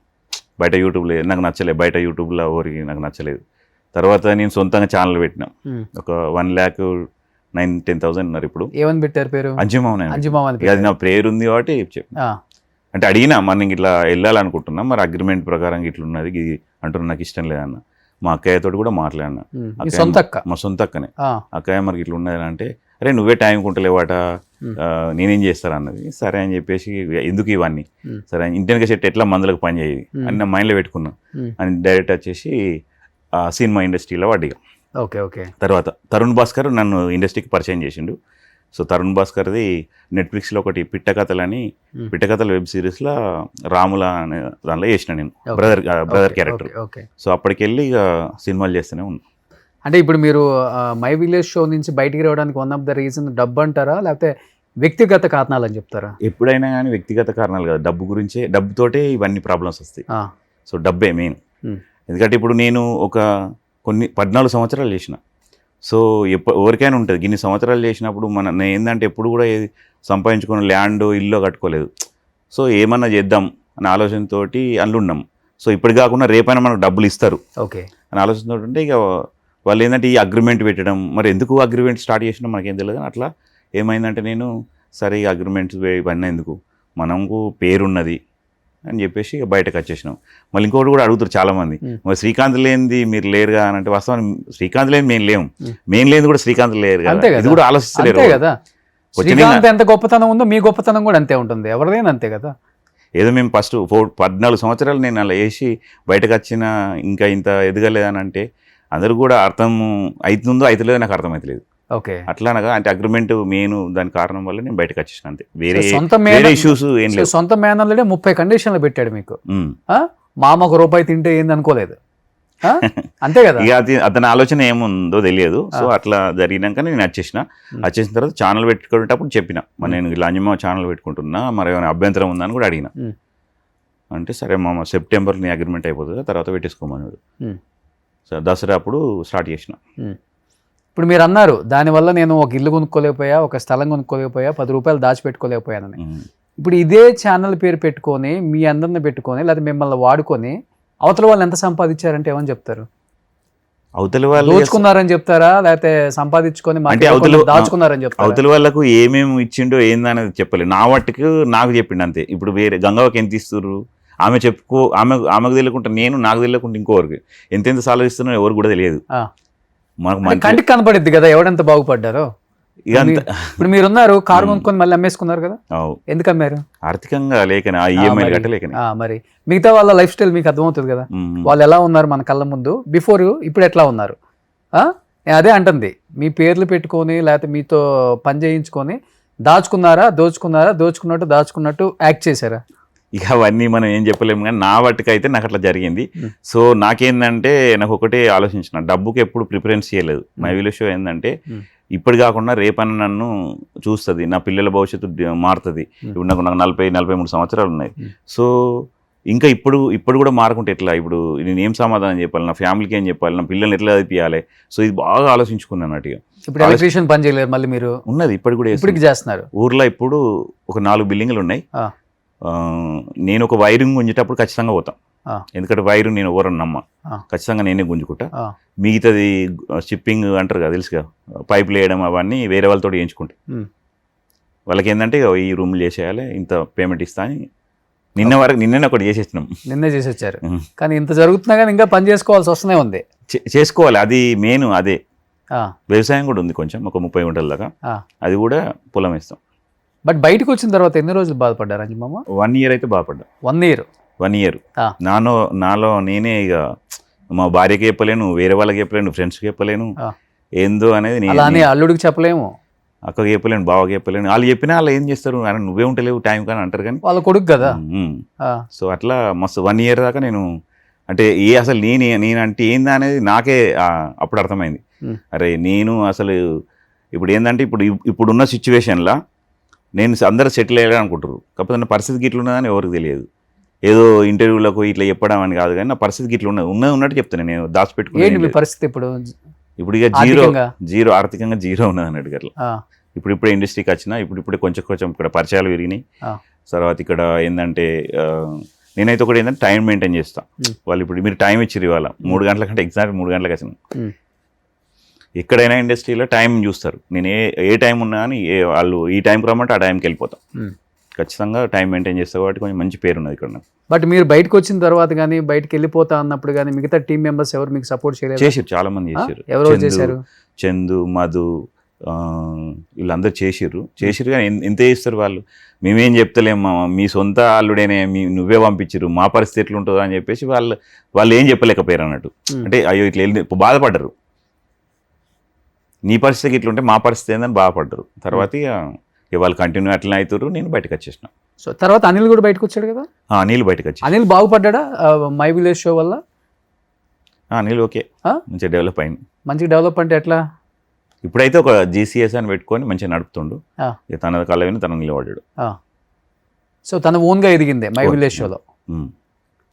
బయట యూట్యూబ్లో నాకు నచ్చలేదు, బయట యూట్యూబ్లో ఎవరికి నాకు నచ్చలేదు. తర్వాత నేను సొంతంగా ఛానల్ పెట్టినా, ఒక 1,09,10,000 ఉన్నారు ఇప్పుడు. ఏమని పెట్టారు పేరు? అంజుమామ. అది నా పేరు ఉంది కాబట్టి చెప్పిన. అంటే అడిగినా మనం ఇట్లా వెళ్ళాలనుకుంటున్నాం, మరి అగ్రిమెంట్ ప్రకారం ఇట్లా ఉన్నది అంటున్నా, నాకు ఇష్టం లేదన్న. మా అక్కయ్యతో కూడా మాట్లాడినా, మా సొంత అక్కనే. అక్కయ్య మనకి ఇట్లా ఉన్నది అంటే, అరే నువ్వే టైం కుంటలేవాట, నేనేం చేస్తాను అన్నది. సరే అని చెప్పేసి ఎందుకు ఇవన్నీ, సరే ఇంటర్నెట్ సెట్ ఎట్లా మందులకు పని చేయదు అని నా మైండ్లో పెట్టుకున్నా అని డైరెక్ట్ వచ్చేసి సినిమా ఇండస్ట్రీలో వాడిగా. ఓకే. తర్వాత తరుణ్ భాస్కర్ నన్ను ఇండస్ట్రీకి పరిచయం చేసిండు. సో తరుణ్ భాస్కర్ది నెట్ఫ్లిక్స్లో ఒకటి పిట్టకథల వెబ్ సిరీస్లో రాముల అనే దానిలో చేసిన నేను బ్రదర్ క్యారెక్టర్. సో అప్పటికెళ్ళి ఇక సినిమాలు చేస్తూనే ఉన్నా. అంటే ఇప్పుడు మీరు మై విలేజ్ షో నుంచి బయటికి రావడానికి వన్ ఆఫ్ ద రీజన్ డబ్బు అంటారా, లేకపోతే వ్యక్తిగత కారణాలు అని చెప్తారా? ఎప్పుడైనా కానీ వ్యక్తిగత కారణాలు కదా, డబ్బుతోటే ఇవన్నీ ప్రాబ్లమ్స్ వస్తాయి. సో డబ్బే మెయిన్. ఎందుకంటే ఇప్పుడు నేను కొన్ని 14 సంవత్సరాలు చేసిన. సో ఎవరికైనా ఉంటుంది, ఇన్ని సంవత్సరాలు చేసినప్పుడు నేను ఏంటంటే ఎప్పుడు కూడా సంపాదించుకున్న ల్యాండ్ ఇల్లు కట్టుకోలేదు. సో ఏమన్నా చేద్దాం అనే ఆలోచనతో అందులున్నాం. సో ఇప్పుడు కాకుండా రేపైనా మనకు డబ్బులు ఇస్తారు అని ఆలోచనతో ఉంటే ఇక వాళ్ళు ఏంటంటే ఈ అగ్రిమెంట్ పెట్టడం, మరి ఎందుకు అగ్రిమెంట్ స్టార్ట్ చేసినా మనకేం తెలియదు. అట్లా ఏమైందంటే నేను సరే ఈ అగ్రిమెంట్స్ ఇవన్నీ ఎందుకు, మనకు పేరున్నది అని చెప్పేసి బయటకు వచ్చేసినాం. మళ్ళీ ఇంకోటి కూడా అడుగుతారు చాలామంది, మరి శ్రీకాంత్ లేనిది మీరు లేరుగా అని అంటే, వాస్తవం శ్రీకాంత్ లేని మేము లేనిది కూడా శ్రీకాంత్ లేరు కదా, ఇది కూడా ఆలోచిస్తలేరు కదా. ఎంత గొప్పతనం ఉందో మీ గొప్పతనం కూడా అంతే ఉంటుంది, ఎవరిదైనా అంతే కదా. ఏదో మేము ఫస్ట్ 14 సంవత్సరాలు నేను అలా వేసి బయటకు వచ్చిన ఇంకా ఇంత ఎదగలేదని అంటే అందరూ కూడా అర్థం అవుతుందో అవుతలేదో నాకు అర్థమవుతలేదు. అట్లా అనగా అంటే అగ్రిమెంట్ మెయిన్ దాని కారణం వల్ల నేను బయటకు వచ్చేసిన అంతే, వేరే ఇష్యూస్ ఏం లేదు. సొంత మేనల్లుడే 30 కండిషన్లు పెట్టాడు మీకు, మామ ₹1 తింటే ఏంది అనుకోలేదు, అంతే కదా. ఇక అతని ఆలోచన ఏముందో తెలియదు. సో అట్లా జరిగినాక నేను వచ్చేసిన తర్వాత ఛానల్ పెట్టుకునేటప్పుడు చెప్పిన, మరి నేను ఇలా అంజమ్మ ఛానల్ పెట్టుకుంటున్నా, మరి ఏమైనా అభ్యంతరం ఉందని కూడా అడిగిన. అంటే సరే మామ సెప్టెంబర్ నీ అగ్రిమెంట్ అయిపోతుంది, తర్వాత పెట్టేసుకోమన్నాడు. సో దసరా అప్పుడు స్టార్ట్ చేసిన. ఇప్పుడు మీరు అన్నారు దానివల్ల నేను ఒక ఇల్లు కొనుక్కోలేకపోయా, ఒక స్థలం కొనుక్కోలేకపోయా, ₹10 దాచిపెట్టుకోలేకపోయానని. ఇప్పుడు ఇదే ఛానల్ పేరు పెట్టుకొని మీ అందరిని పెట్టుకొని లేదా మిమ్మల్ని వాడుకొని అవతల వాళ్ళు ఎంత సంపాదించారంటే ఏమని చెప్తారు? అవతల వాళ్ళు దోచుకున్నారని చెప్తారా, లేకపోతే సంపాదించుకొని దాచుకున్నారని చెప్తారా? అవతల వాళ్ళకు ఏమేమి ఇచ్చిండో ఏందనేది చెప్పలేదు, నా వాటికి నాకు చెప్పిండు అంతే. ఇప్పుడు వేరే గంగవ్వకి ఎంత ఇస్తారు ఆమెకు తెలియకుండా నాకు తెలియకుండా ఇంకోవరకు ఎంతెంత సాలరీ ఇస్తున్నా ఎవరు కూడా తెలియదు. మనకు కంటికి కనపడిద్ది కదా ఎవడంత బాగుపడ్డారో. ఇప్పుడు మీరున్నారు, కారు కొనుక్కొని మళ్ళీ అమ్మేసుకున్నారు కదా, ఎందుకు అమ్మారు? ఆర్థికంగా లేకనే, ఈఎంఐ కట్టలేకనే. మరి మిగతా వాళ్ళ లైఫ్ స్టైల్ మీకు అర్థమవుతుంది కదా, వాళ్ళు ఎలా ఉన్నారు మన కళ్ళ ముందు బిఫోర్, ఇప్పుడు ఎట్లా ఉన్నారు. నేను అదే అంటుంది, మీ పేర్లు పెట్టుకొని లేకపోతే మీతో పని చేయించుకొని దోచుకున్నట్టు యాక్ట్ చేశారా? ఇక అవన్నీ మనం ఏం చెప్పలేము, కానీ నా వాటికైతే నాకు అట్లా జరిగింది. సో నాకేందంటే నాకు ఒకటే ఆలోచించిన, డబ్బుకి ఎప్పుడు ప్రిఫరెన్స్ చేయలేదు. మై విలేజ్ షో ఏంటంటే ఇప్పటి కాకుండా రేపన్న నన్ను చూస్తుంది, నా పిల్లల భవిష్యత్తు మారుతుంది. ఇప్పుడు నాకు 43 సంవత్సరాలు ఉన్నాయి. సో ఇంకా ఇప్పుడు కూడా మారకుంటే ఎట్లా? ఇప్పుడు నేను ఏం సమాధానం చెప్పాలి, నా ఫ్యామిలీకి ఏం చెప్పాలి, నా పిల్లల్ని ఎట్లా చదివించాలి? సో ఇది బాగా ఆలోచించుకున్నాను అన్నట్టుగా. ఇప్పుడు ఎలక్ట్రీషియన్ పని చేయలేదు మళ్ళీ మీరు? ఉన్నది ఇప్పటికి కూడా ఇప్పటికి చేస్తున్నారు. ఊర్లో ఇప్పుడు ఒక 4 బిల్డింగ్లు ఉన్నాయి. నేను ఒక వైరింగ్ గుంజేటప్పుడు ఖచ్చితంగా పోతాం, ఎందుకంటే వైరు నేను ఎవరన్నా నమ్మ, ఖచ్చితంగా నేనే గుంజుకుంటా. మిగతాది షిప్పింగ్ అంటారు కదా, తెలుసుగా, పైపులు వేయడం అవన్నీ వేరే వాళ్ళతో చేయించుకుంటా. వాళ్ళకి ఏంటంటే ఈ రూమ్లు చేసేయాలి, ఇంత పేమెంట్ ఇస్తా అని నిన్నే ఒకటి చేసేసినాం. నిన్నే చేసి వచ్చారు. కానీ ఇంత జరుగుతున్నా కానీ ఇంకా పని చేసుకోవాల్సి వస్తూనే ఉంది. చేసుకోవాలి, అది మెయిన్ అదే. వ్యవసాయం కూడా ఉంది కొంచెం, ఒక 30 గుంటల దాకా, అది కూడా పొలం వేస్తాం. బట్ బయటకు వచ్చిన తర్వాత ఎన్ని రోజులు బాధపడ్డారు అంజమామ? 1 year అయితే బాధపడ్డా. 1 year నాలో నేనే ఇక మా భార్యకి చెప్పలేను, వేరే వాళ్ళకి చెప్పలేను, ఫ్రెండ్స్కి చెప్పలేను, ఏందో అనేది అలానే అల్లుడికి చెప్పలేము, అక్కకి చెప్పలేను, బావకి చెప్పలేను. వాళ్ళు చెప్పినా వాళ్ళు ఏం చేస్తారు, అని నువ్వే ఉంటలేవు టైం కానీ అంటారు, కానీ వాళ్ళ కొడుకు కదా. సో అట్లా మస్తు 1 year దాకా నేను అంటే అసలు నేనంటే ఏందా అనేది నాకే అప్పుడు అర్థమైంది. అరే నేను అసలు ఇప్పుడు ఏంటంటే ఇప్పుడున్న సిచ్యువేషన్లో నేను అందరూ సెటిల్ అయ్యాడు అనుకుంటారు, కాకపోతే నా పరిస్థితికి ఇట్లా ఉన్నదని ఎవరికి తెలియదు. ఏదో ఇంటర్వ్యూలకు ఇట్లా చెప్పడం అని కాదు, కానీ నా పరిస్థితికి ఇట్లా ఉన్నట్టు చెప్తాను, నేను దాచిపెట్టుకుని పరిస్థితి ఇప్పుడు ఇక జీరో ఆర్థికంగా జీరో ఉన్నది అన్నట్టు అట్లా. ఇప్పుడే ఇండస్ట్రీకి వచ్చిన, ఇప్పుడే కొంచెం ఇక్కడ పరిచయాలు పెరిగినాయి. తర్వాత ఇక్కడ ఏంటంటే నేనైతే ఒకటి ఏంటంటే టైం మెయింటైన్ చేస్తాను. వాళ్ళు ఇప్పుడు మీరు టైం ఇచ్చిరు, ఇవాళ 3 గంటల కంటే ఎగ్జాక్ట్ 3 గంటలకు వచ్చిన. ఎక్కడైనా ఇండస్ట్రీలో టైం చూస్తారు, నేను ఏ టైం ఉన్నా కానీ వాళ్ళు ఈ టైంకి రమ్మంటే ఆ టైంకి వెళ్ళిపోతాం. ఖచ్చితంగా టైం మెయింటైన్ చేస్తా కాబట్టి కొంచెం మంచి పేరు ఉన్నది ఇక్కడ. బట్ మీరు బయటకు వచ్చిన తర్వాత కానీ బయటకు వెళ్ళిపోతా అన్నప్పుడు కానీ మిగతా టీం మెంబర్స్ ఎవరు మీకు సపోర్ట్ చేయలేదు? చేసారు, చాలా మంది చేశారు. ఎవరు చేశారు? చందు, మధు, వీళ్ళందరూ చేసిర్రు కానీ ఎంత చేస్తారు వాళ్ళు? మేమేం చెప్తలేము, మీ సొంత అల్లుడేనే, నువ్వే పంపించరు, మా పరిస్థితి ఎట్లుంటుందో అని చెప్పేసి వాళ్ళు ఏం చెప్పలేకపోయారు అన్నట్టు. అంటే అయ్యో ఇట్లా వెళ్ళి బాధపడ్డరు, నీ పరిస్థితికి ఇట్లుంటే మా పరిస్థితి ఏందని బాధపడ్డరు. తర్వాత వాళ్ళు కంటిన్యూ అట్లనే అవుతారు, నేను బయటకు వచ్చేసిన. సో తర్వాత అనిల్ కూడా బయటకు వచ్చాడు కదా? అనిల్ బయటకు వచ్చి. అనిల్ బాగుపడ్డా మై విలేజ్ షో వల్ల? అనిల్ ఓకే, మంచిగా డెవలప్ అయింది. మంచిగా డెవలప్ అంటే ఎట్లా? ఇప్పుడైతే ఒక GCS అని పెట్టుకొని మంచిగా నడుపుతుండు, తన కళ విని తను నిలబడ్డాడు. సో తన ఓన్గా ఎదిగిందే మై విలేజ్ షోలో.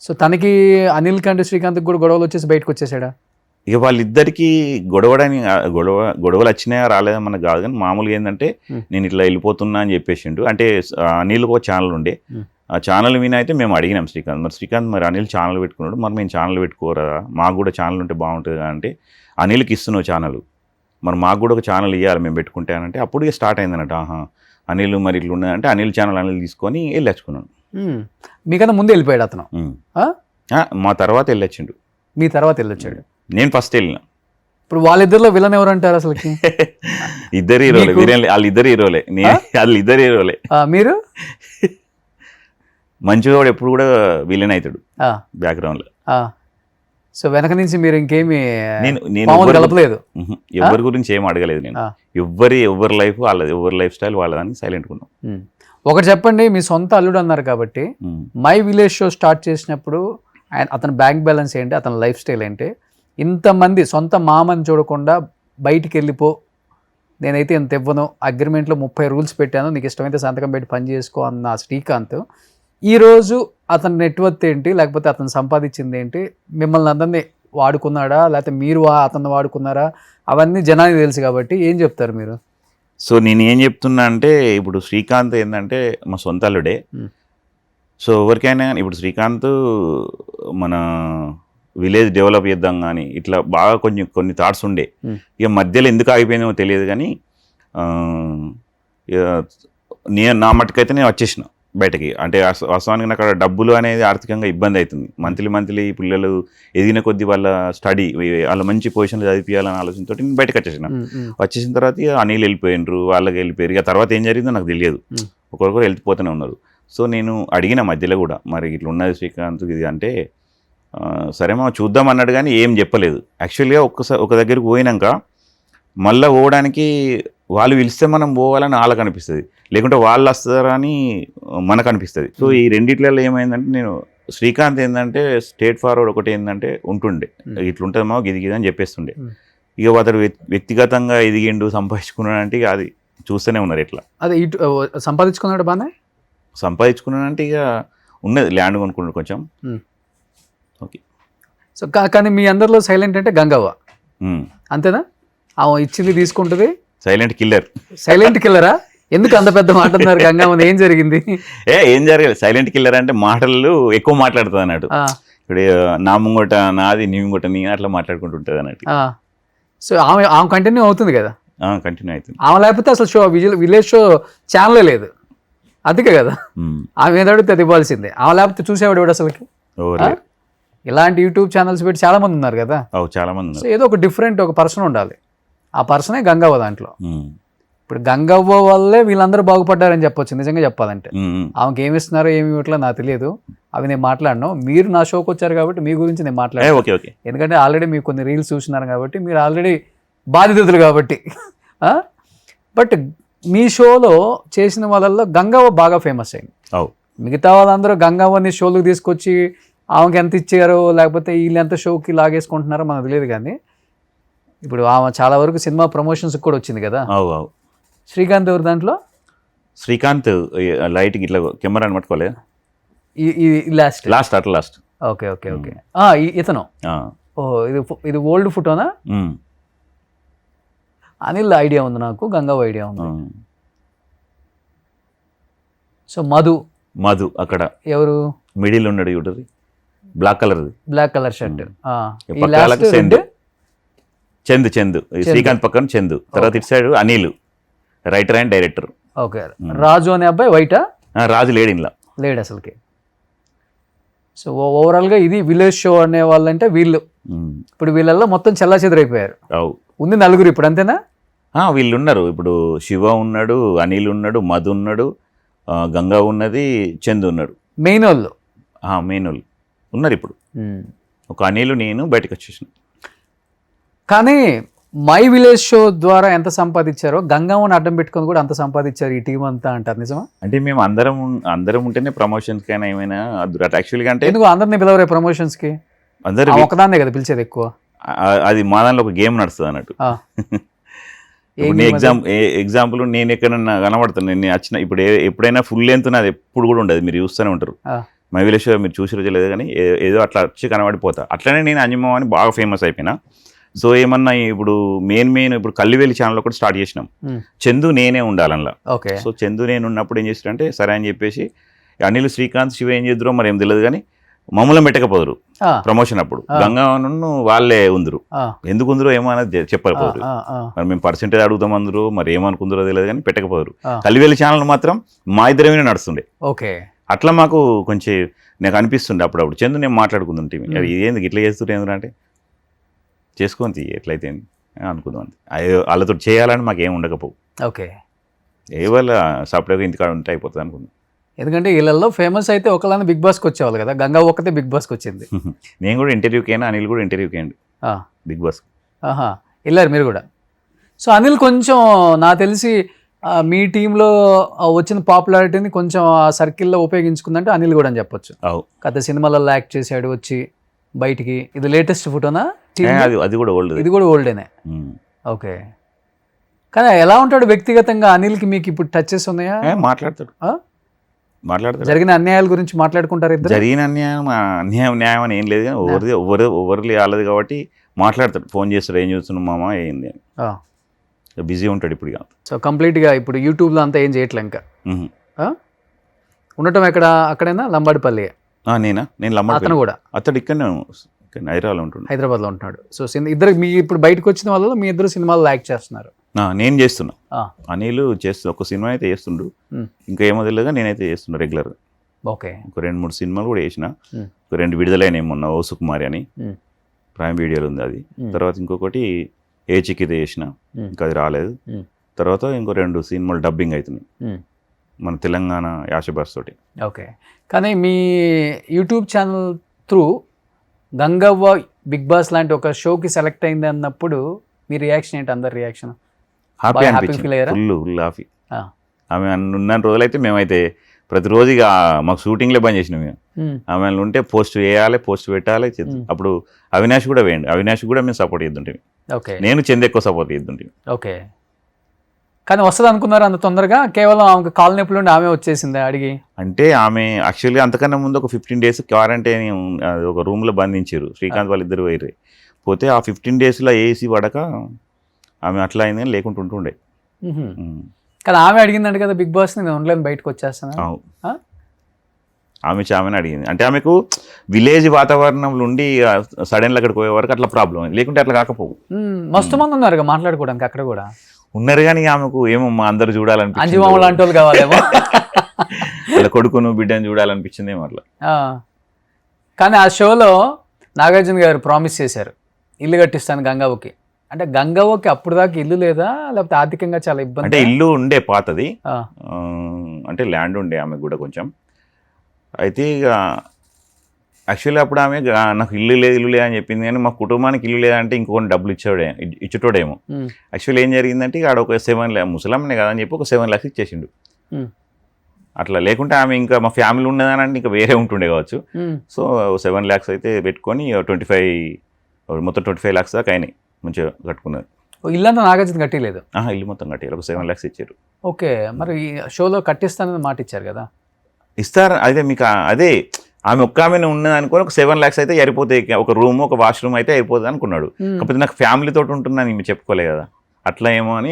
సో తనకి అనిల్ కంటే శ్రీకాంత్కి కూడా గొడవలు వచ్చేసి బయటకు వచ్చేసాడా? ఇక వాళ్ళిద్దరికి గొడవలు వచ్చినాయా రాలేదా మనకు కాదు, కానీ మామూలుగా ఏంటంటే నేను ఇట్లా వెళ్ళిపోతున్నా అని చెప్పేసిండు. అంటే అనిల్కి ఒక ఛానల్ ఉండే, ఆ ఛానల్ మీద అయితే మేము అడిగినాం శ్రీకాంత్ మరి అనిల్ ఛానల్ పెట్టుకున్నాడు, మరి మేము ఛానల్ పెట్టుకోరా, మాకు కూడా ఛానల్ ఉంటే బాగుంటుంది అంటే, అనిల్కి ఇస్తున్నావు ఛానల్, మరి మాకు కూడా ఒక ఛానల్ ఇవ్వాలి మేము పెట్టుకుంటానంటే, అప్పుడు ఇక స్టార్ట్ అయింది అన్నట్టు. అనిల్ మరి ఇట్లా ఉన్నదంటే అనిల్ ఛానల్ అనిల్ తీసుకొని వెళ్ళొచ్చుకున్నాను. మీకన్నా ముందు వెళ్ళిపోయాడు అతను? మా తర్వాత వెళ్ళొచ్చిండు. మీ తర్వాత వెళ్ళొచ్చాడు? నేను ఫస్ట్ వెళ్ళిన. ఇప్పుడు వాళ్ళిద్దరిలో విలన్ ఎవరు అంటారు అసలు? ఇద్దరు హీరోలే, వాళ్ళిద్దరు హీరోలే, వాళ్ళిద్దరు హీరోలే. మీరు మంచిగా ఎప్పుడు కూడా విలన్ అవుతాడు బ్యాక్గ్రౌండ్ లో. సో వెనక నుంచి మీరు ఇంకేమి నేను కలపలేదు? ఎవరి గురించి ఏం అడగలేదు నేను. ఎవరి లైఫ్ వాళ్ళది, ఎవరి లైఫ్ స్టైల్ వాళ్ళదని సైలెంట్ ఉన్నాం. ఒకటి చెప్పండి, మీ సొంత అల్లుడు అన్నారు కాబట్టి, మై విలేజ్ షో స్టార్ట్ చేసినప్పుడు అతని బ్యాంక్ బ్యాలెన్స్ ఏంటి, అతని లైఫ్ స్టైల్ ఏంటి? ఇంతమంది సొంత మామని చూడకుండా బయటికి వెళ్ళిపో, నేనైతే ఇంత ఇవ్వను, అగ్రిమెంట్లో 30 రూల్స్ పెట్టాను, నీకు ఇష్టమైతే సంతకం పెట్టి పని చేసుకో అన్న శ్రీకాంత్ ఈరోజు అతని నెట్వర్త్ ఏంటి, లేకపోతే అతను సంపాదించింది ఏంటి? మిమ్మల్ని అందరినీ వాడుకున్నాడా, లేకపోతే మీరు అతన్ని వాడుకున్నారా? అవన్నీ జనానికి తెలుసు కాబట్టి ఏం చెప్తారు మీరు? సో నేను ఏం చెప్తున్నా అంటే, ఇప్పుడు శ్రీకాంత్ ఏంటంటే మా సొంత అల్లుడే. సో ఎవరికైనా ఇప్పుడు శ్రీకాంత్ మన విలేజ్ డెవలప్ చేద్దాం కానీ ఇట్లా బాగా కొన్ని థాట్స్ ఉండే. ఇక మధ్యలో ఎందుకు ఆగిపోయిందో తెలియదు, కానీ నా మట్టుకైతే నేను వచ్చేసిన బయటకి. అంటే వాస్తవానికి నాకు అక్కడ డబ్బులు అనేది ఆర్థికంగా ఇబ్బంది అవుతుంది. మంత్లీ పిల్లలు ఎదిగిన కొద్దీ వాళ్ళ స్టడీ, వాళ్ళ మంచి పొజిషన్లో చదివించాలనే ఆలోచనతో నేను బయటకు వచ్చేసిన తర్వాత అనిల్ వెళ్ళిపోయినరు, వాళ్ళకి వెళ్ళిపోయారు. ఇక తర్వాత ఏం జరిగిందో నాకు తెలియదు, ఒకరికొకరు వెళ్ళిపోతూనే ఉన్నారు. సో నేను అడిగిన మధ్యలో కూడా, మరి ఇట్లా ఉన్నది శ్రీకాంత్ ఇది అంటే, సరే మా చూద్దాం అన్నాడు, కానీ ఏం చెప్పలేదు. యాక్చువల్గా ఒక దగ్గరికి పోయినాక మళ్ళీ పోవడానికి వాళ్ళు పిలిస్తే మనం పోవాలని వాళ్ళకి అనిపిస్తుంది, లేకుంటే వాళ్ళు వస్తారని మనకు అనిపిస్తుంది. సో ఈ రెండిట్లలో ఏమైందంటే నేను శ్రీకాంత్ ఏంటంటే స్ట్రేట్ ఫార్వర్డ్ ఒకటి ఏంటంటే ఉంటుండే, ఇట్లుంటుంది మా గిది అని చెప్పేస్తుండే. ఇక అతడు వ్యక్తిగతంగా ఎదిగిండు సంపాదించుకున్నాడంటే ఇక అది చూస్తూనే ఉన్నారు. ఎట్లా అదే ఇటు సంపాదించుకున్నాడు బాగానే సంపాదించుకున్నాడంటే ఇక ఉన్నది ల్యాండ్ కొనుక్కున్నాడు కొంచెం. ఓకే. సో కానీ మీ అందరిలో సైలెంట్ అంటే గంగవ్వ అంతేనా? ఆమె ఇచ్చింది తీసుకుంటుంది. Silent killer. సైలెంట్ కిల్లరా? ఎందుకు అంత పెద్ద మాట అన్నారు గంగవ్వ? ఏం జరిగింది? ఏం జరగలేదు. సైలెంట్ కిల్లర్ అంటే మాటలు ఎక్కువ మాట్లాడుతుంది అన్నట్టు. ఇప్పుడు నా ముంగట నాది, నీ ముంగట నీ అట్లా మాట్లాడుకుంటుంటుంది అన్నట్టు. సో ఆమె కంటిన్యూ అవుతుంది కదా? కంటిన్యూ అవుతుంది. ఆమె లేకపోతే అసలు షో విలేజ్ షో ఛానలే లేదు. అందుకే కదా ఆమె ఏదో అడిగితే అది ఇవ్వాల్సిందే. ఆమె లేకపోతే చూసేవాడు ఎవడు అసలుకి? ఇలాంటి యూట్యూబ్ ఛానల్స్ పెట్టి చాలా మంది ఉన్నారు కదా. చాలా మంది. సో ఏదో ఒక డిఫరెంట్ ఒక పర్సన్ ఉండాలి. ఆ పర్సనే గంగవ్వ దాంట్లో. ఇప్పుడు గంగవ్వ వల్లే వీళ్ళందరూ బాగుపడ్డారని చెప్పొచ్చు నిజంగా చెప్పాలంటే. ఆమెకి ఏమి ఇస్తున్నారో ఏమి ఇవ్వట్లేదు నాకు తెలియదు, అవి నేను మాట్లాడను. మీరు నా షోకి వచ్చారు కాబట్టి మీ గురించి నేను మాట్లాడాను. ఎందుకంటే ఆల్రెడీ మీకు కొన్ని రీల్స్ చూస్తున్నారు కాబట్టి మీరు ఆల్రెడీ బాధితులు కాబట్టి. బట్ మీ షోలో చేసిన వాళ్ళల్లో గంగవ్వ బాగా ఫేమస్ అయింది. మిగతా వాళ్ళందరూ గంగవ్వని షోలకు తీసుకొచ్చి ఆమెకి ఎంత ఇచ్చారో లేకపోతే వీళ్ళు ఎంత షోకి లాగేసుకుంటున్నారో మనకు తెలియదు. కానీ ఇప్పుడు ఆమె చాలా వరకు సినిమా ప్రమోషన్స్ కూడా వచ్చింది కదా. శ్రీకాంత్ ఎవరు దాంట్లో? శ్రీకాంత్ లైట్ ఇట్లా కెమెరా పట్టుకోలే లాస్ట్. Okay okay okay. ఇతను ఇది ఓల్డ్ ఫోటోనా? అనిల్ ఐడియా ఉంది నాకు, గంగవ్వ ఐడియా ఉంది. సో మధు అక్కడ ఎవరు? మిడిల్ ఉన్నాడు చూడరు, black colour shirt. Chandu Srikanth పక్కన చందు. తర్వాత ఇటు side Anil, writer and director. Okay. Raju అనే అబ్బాయి వైటా? రాజు లేడు అసలుకి. సో ఓవరాల్గా ఇది విలేజ్ షో అనే వాళ్ళంటే వీళ్ళు. ఇప్పుడు వీళ్ళల్లో మొత్తం చెల్లాచెదరైపోయారు. ఉంది నలుగురు ఇప్పుడు, అంతేనా? వీళ్ళు ఉన్నారు ఇప్పుడు. శివ ఉన్నాడు, అనిల్ ఉన్నాడు, మధు ఉన్నాడు, గంగా ఉన్నది, చందు ఉన్నాడు. మెయిన్ వాళ్ళు ఉన్నారు ఇప్పుడు. ఒక అనిల్ నేను బయటకు వచ్చేసిన. కానీ మై విలేజ్ షో ద్వారా ఎంత సంపాదించారో గంగవ్వని అడ్డం పెట్టుకొని కూడా అంత సంపాదించారు ఈ టీం అంతా అంటారు. నిజమా? అంటే మేము అందరం ఉంటేనే ప్రమోషన్స్ కైనా ఏమైనా యాక్చువల్గా. అంటే ఎందుకు అందరినీ పిలవరే ప్రమోషన్స్ కి? అందరూ ఒకదాన్నే కదా పిలిచేది ఎక్కువ. అది మా దానిలో ఒక గేమ్ నడుస్తుంది అన్నట్టు. ఎగ్జాంపుల్ నేను ఎక్కడన్నా కనబడతాను, నేను వచ్చిన ఇప్పుడు ఎప్పుడైనా ఫుల్ లెంత్ నాది ఎప్పుడు కూడా ఉండదు, మీరు చూస్తూనే ఉంటారు. మై విలేజ్ షో మీరు చూసి రోజు లేదు కానీ ఏదో అట్లా వచ్చి కనబడిపోతా. అట్లనే నేను అంజమ్మ అని బాగా ఫేమస్ అయిపోయినా. సో ఏమన్నా ఇప్పుడు మెయిన్ ఇప్పుడు కల్లివేలి ఛానల్ కూడా స్టార్ట్ చేసినాం. చందు నేనే ఉండాలన్నా. సో చందు నేను ఉన్నప్పుడు ఏం చేస్తారంటే సరే అని చెప్పేసి అనిల్, శ్రీకాంత్, శివ ఏం చేద్దరో మరి ఏం తెలియదు కానీ మమ్మల్ని పెట్టకపోదురు ప్రమోషన్ అప్పుడు. గంగాను వాళ్ళే ఉందరు. ఎందుకు ఉందరో ఏమో అనేది చెప్పకపోదురు. మరి మేము పర్సెంటేజ్ అడుగుతాం అందరూ, మరి ఏమనుకుందరో తెలియదు కానీ పెట్టకపోదురు. కల్లివేలి ఛానల్ మాత్రం మా ఇద్దరమే నడుస్తుండే. అట్లా మాకు కొంచెం నాకు అనిపిస్తుండే అప్పుడప్పుడు చందు నేను మాట్లాడుకుంటుంటే అది ఏంది ఇట్లా చేస్తుంటే ఎందుకంటే చేసుకొని ఎట్లయితే అనుకుందాం. వాళ్ళతో చేయాలని మాకు ఏమి ఉండకపోవు. ఏ వాళ్ళ సపరేట్గా ఇంటికాడ ఉంటే అయిపోతుంది అనుకుందాం. ఎందుకంటే వీళ్ళల్లో ఫేమస్ అయితే ఒకళ్ళని బిగ్ బాస్కి వచ్చేవాళ్ళు కదా, గంగా ఒక్కతే బిగ్ బాస్కి వచ్చింది. నేను కూడా ఇంటర్వ్యూకి అయినా, అనిల్ కూడా ఇంటర్వ్యూకి అయ్యండి బిగ్ బాస్. వెళ్ళారు మీరు కూడా. సో అనిల్ కొంచెం నాకు తెలిసి మీ టీంలో వచ్చిన పాపులారిటీని కొంచెం ఆ సర్కిల్లో ఉపయోగించుకుందంటే అనిల్ కూడా అని చెప్పొచ్చు. కథ సినిమాలలో యాక్ట్ చేశాడు వచ్చి బయటికి. ఇది లేటెస్ట్ ఫోటోనా? అది కూడా ఓల్డ్. ఇది కూడా ఓల్డేనే. ఓకే. కానీ ఎలా ఉంటాడు వ్యక్తిగతంగా అనిల్కి? మీకు ఇప్పుడు టచెస్ ఉన్నాయా? మాట్లాడతాడు. జరిగిన అన్యాయాల గురించి మాట్లాడుకుంటారు ఇద్దరు? జరిగిన న్యాయం అని ఏం లేదు కానీ ఎవరిది వాళ్ళది కాబట్టి మాట్లాడతాడు. ఫోన్ చేస్తాడు, ఏం చూస్తున్నాం మామ ఏంది అని. బిజీ ఉంటాడు ఇప్పుడు. సో కంప్లీట్గా ఇప్పుడు యూట్యూబ్లో అంతా ఏం చేయట్లే ఇంకా. ఉండటం ఎక్కడ? అక్కడైనా లంబాడిపల్లి? నేను లంబాడి. అతను కూడా? అతడు ఇక్కడనే హైదరాబాద్లో ఉంటున్నాడు. సో ఇద్దరు మీ ఇప్పుడు బయటకు వచ్చిన వాళ్ళలో మీ ఇద్దరు సినిమాలు యాక్ట్ చేస్తున్నారు. నేను చేస్తున్నా, అనిల్ చేస్తున్నా. ఒక సినిమా అయితే చేస్తుండు, ఇంకా ఏమో తెలియదుగా నేనైతే చేస్తున్నా రెగ్యులర్గా. ఓకే. ఒక 2-3 సినిమాలు కూడా చేసిన. ఒక 2 విడుదలైన ఏమన్నా ఓ సుకుమారి అని ప్రైమ్ వీడియోలో ఉంది అది. తర్వాత ఇంకొకటి ఏ చిక్కితే చేసిన, ఇంకా అది రాలేదు. తర్వాత ఇంకో 2 సినిమాలు డబ్బింగ్ అవుతున్నాయి మన తెలంగాణ యాషబాస్ తోటి. ఓకే. కానీ మీ YouTube channel through Gangavva Big Boss లాంటి ఒక షోకి సెలెక్ట్ అయింది అన్నప్పుడు మీ రియాక్షన్ ఏంటి, అందరి రియాక్షన్? హ్యాపీ బాగా happy అనిపించింది, feel అయ్యారా? Full happy. ఆమె ఉన్న రోజులైతే మేమైతే ప్రతిరోజు ఇక మాకు షూటింగ్లే బంద్ చేసినాం మేము. ఆమె ఉంటే పోస్ట్ వేయాలి, పోస్ట్ పెట్టాలి. అప్పుడు అవినాష్ కూడా వేయండి, అవినాష్ కూడా మేము సపోర్ట్ చేద్దుంటే, ఓకే నేను చంద ఎక్కువ సపోర్ట్ చేద్దుంటే. ఓకే. కానీ వస్తుంది అనుకున్నారు అంత తొందరగా? కేవలం ఆమెకు కాలు నొప్పులు ఉండి ఆమె వచ్చేసింది అడిగి? అంటే ఆమె యాక్చువల్గా అంతకన్నా ముందు ఒక 15 days క్వారంటైన్ ఒక రూమ్లో బంధించారు. శ్రీకాంత్ వాళ్ళిద్దరు పోయి పోతే ఆ 15 daysలో ఏసీ పడక ఆమె అట్లా అయింది, కానీ లేకుంటూ ఉంటుండే. కానీ ఆమె అడిగిందంట కదా బిగ్ బాస్, నేను ఉండలేను బయటకు వచ్చేస్తాను. ఆమెను అడిగింది. అంటే ఆమెకు విలేజ్ వాతావరణంలో ఉండి సడన్గా అక్కడికి పోయే వరకు అట్లా ప్రాబ్లం అయింది, లేకుంటే అట్లా కాకపోవు. మస్తు మంది ఉన్నారు మాట్లాడుకోవడానికి అక్కడ కూడా ఉన్నారు, కానీ ఆమెకు ఏమో మా అందరు చూడాలనిపించింది, అంజుమామ లాంటి వాళ్ళు కావాలేమో, వాళ్ళ కొడుకును బిడ్డను చూడాలనిపించింది ఏమో అట్లా. కానీ ఆ షోలో నాగార్జున గారు ప్రామిస్ చేశారు ఇల్లు కట్టిస్తాను గంగవ్వకి. అంటే గంగవ్వకి అప్పుడు దాకా ఇల్లు లేదా, లేకపోతే ఆర్థికంగా చాలా ఇబ్బంది? అంటే ఇల్లు ఉండే పాతది, అంటే ల్యాండ్ ఉండే ఆమెకు కూడా కొంచెం. అయితే ఇక యాక్చువల్లీ అప్పుడు ఆమె నాకు ఇల్లు లేదు అని చెప్పింది, కానీ మా కుటుంబానికి ఇల్లు లేదంటే ఇంకొన్ని డబ్బులు ఇచ్చేటోడేమో. యాక్చువల్లీ ఏం జరిగిందంటే ఆడ ఒక 7 lakhs, ముసలమ్మనే కదా అని చెప్పి ఒక 7 lakhs ఇచ్చేసిండు అట్లా. లేకుంటే ఆమె ఇంకా మా ఫ్యామిలీ ఉన్నదని అంటే ఇంకా వేరే ఉంటుండే కావచ్చు. సో 7 lakhs అయితే పెట్టుకొని 25 lakhs దాకా అయినాయి, మంచిగా కట్టుకున్నారు. ఇల్లంతా నాగార్జున కట్టలేదు? ఇల్లు మొత్తం కట్టారు, ఒక 7 lakhs ఇచ్చారు. ఓకే. మరి ఈ షోలో కట్టిస్తానని మాట ఇచ్చారు కదా? ఇస్తారు, అదే మీకు అదే ఆమె ఒక్క ఆమెను ఉన్నది అనుకోని ఒక 7 lakhs అయితే సరిపోతాయి, ఒక రూమ్ ఒక వాష్రూమ్ అయితే అయిపోతుంది అనుకున్నాడు. కాకపోతే నాకు ఫ్యామిలీతో ఉంటున్నాను మేము చెప్పుకోలే కదా, అట్లా ఏమో అని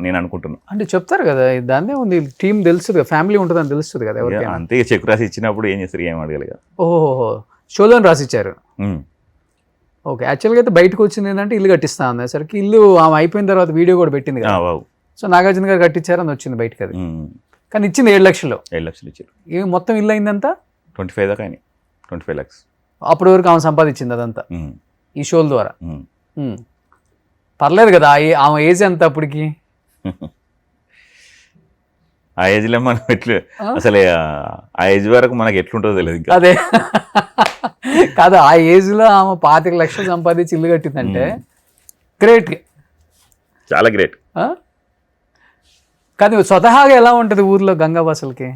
నేను అనుకుంటున్నాను. అంటే చెప్తారు కదా, దాన్నే ఉంది, టీం తెలుస్తుంది, ఫ్యామిలీ ఉంటుందని తెలుస్తుంది కదా ఎవరికైనా. అంతే, చెక్ రాసి ఇచ్చినప్పుడు ఏం చేస్తారు, ఏం అడగాలి కదా. ఓహో, షోలో రాసిచ్చారు. ఓకే. యాక్చువల్గా అయితే బయటకు వచ్చింది ఏంటంటే ఇల్లు కట్టిస్తా అనేసరికి, ఇల్లు ఆమె అయిపోయిన తర్వాత వీడియో కూడా పెట్టింది కదా. సో నాగార్జున గారు కట్టించారు అని వచ్చింది బయటకు అది. కానీ ఇచ్చింది 7 lakhs. 7 lakhs ఇచ్చారు. ఇవి మొత్తం ఇల్లు అయిందంతా 25 దాకా అయినాయి, 25 lakhs. అప్పటి వరకు ఆమె సంపాదించింది అదంతా ఈ షోల ద్వారా. పర్లేదు కదా, ఆమె ఏజ్ ఎంత అప్పటికి? ఆ ఏజ్లో మనం అసలు ఆ ఏజ్ వరకు మనకి ఎట్లుంటుందో తెలియదు ఇంకా. అదే కాదు, ఆ ఏజ్లో ఆమె 25 lakhs సంపాదించి ఇల్లు కట్టిందంటే గ్రేట్, చాలా గ్రేట్. కానీ స్వతహాగా ఎలా ఉంటుంది ఊర్లో గంగవ్వ అసలుకి?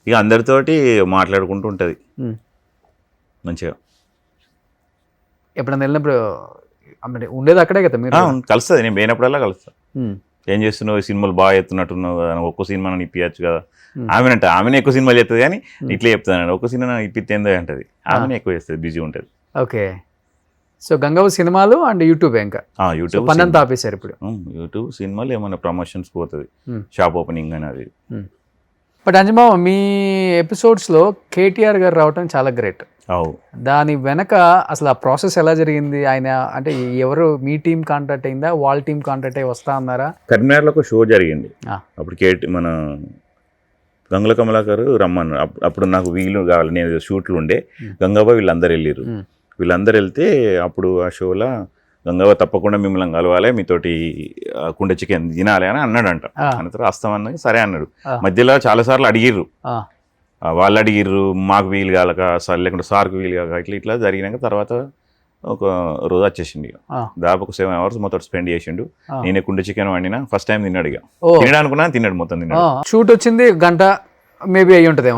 ఇక అందరితోటి మాట్లాడుకుంటూ ఉంటుంది మంచిగా. ఎప్పుడైనా వెళ్ళినప్పుడు అంటే ఉండేది అక్కడే కదా మీరు? కలుస్తుంది, నేను పోయినప్పుడల్లా కలుస్తాను. ఏం చేస్తున్నావు, సినిమాలు బాగా ఎత్తున్నట్టున్నావు కదా, ఒక్క సినిమా ఇప్పించచ్చు కదా. ఆమెనే ఎక్కువ సినిమాలు చేస్తుంది, కానీ ఇట్లా చెప్తాను ఒక్క సినిమా ఇప్పిస్తేందో అంటది. ఆమెనే ఎక్కువ చేస్తుంది, బిజీ ఉంటుంది. ఓకే. సో గంగవ్వ సినిమాలు అండ్ యూట్యూబ్, ఇంకా యూట్యూబ్ పని అంతా ఆపేశారు ఇప్పుడు? యూట్యూబ్, సినిమాలు, ఏమైనా ప్రమోషన్స్ పోతుంది, షాప్ ఓపెనింగ్ అని అది. బట్ అంజమామ, మీ ఎపిసోడ్స్లో కేటీఆర్ గారు రావటం చాలా గ్రేట్. దాని వెనక అసలు ఆ ప్రాసెస్ ఎలా జరిగింది? ఆయన అంటే ఎవరు, మీ టీం కాంటాక్ట్ అయిందా, వాళ్ళ టీం కాంటాక్ట్ అయ్యి వస్తా అన్నారా? కరీంనగర్లో ఒక షో జరిగింది, అప్పుడు మన గంగుల కమలాకర్ రమ్మన్నారు. అప్పుడు నాకు వీలు కావాలి, నేను షూట్లు ఉండే, గంగవ్వ వీళ్ళందరూ వెళ్ళారు. వీళ్ళందరూ వెళ్తే అప్పుడు ఆ షోలో గంగవ్వ తప్పకుండా మిమ్మల్ని కలవాలి, మీతోటి కుండ చికెన్ తినాలి అని అన్నాడంట. అన్న వస్తామన్నది సరే అన్నాడు. మధ్యలో చాలాసార్లు అడిగిర్రు, వాళ్ళు అడిగిర్రు, మాకు వీలు కాలక సార్, లేకుంటే సార్కు వీలు కాక, ఇట్లా జరిగినాక తర్వాత ఒక రోజు వచ్చేసిండు. దాదాపు ఒక 7 hours మొత్తం స్పెండ్ చేసిండు. నేనే కుండ చికెన్ వండినా, ఫస్ట్ టైం తిన్నాడు. ఇక తినడా అనుకున్నా, తిన్నాడు, మొత్తం తిన్నాడు. షూట్ వచ్చింది గంట మేబీ అయ్యి ఉంటుంది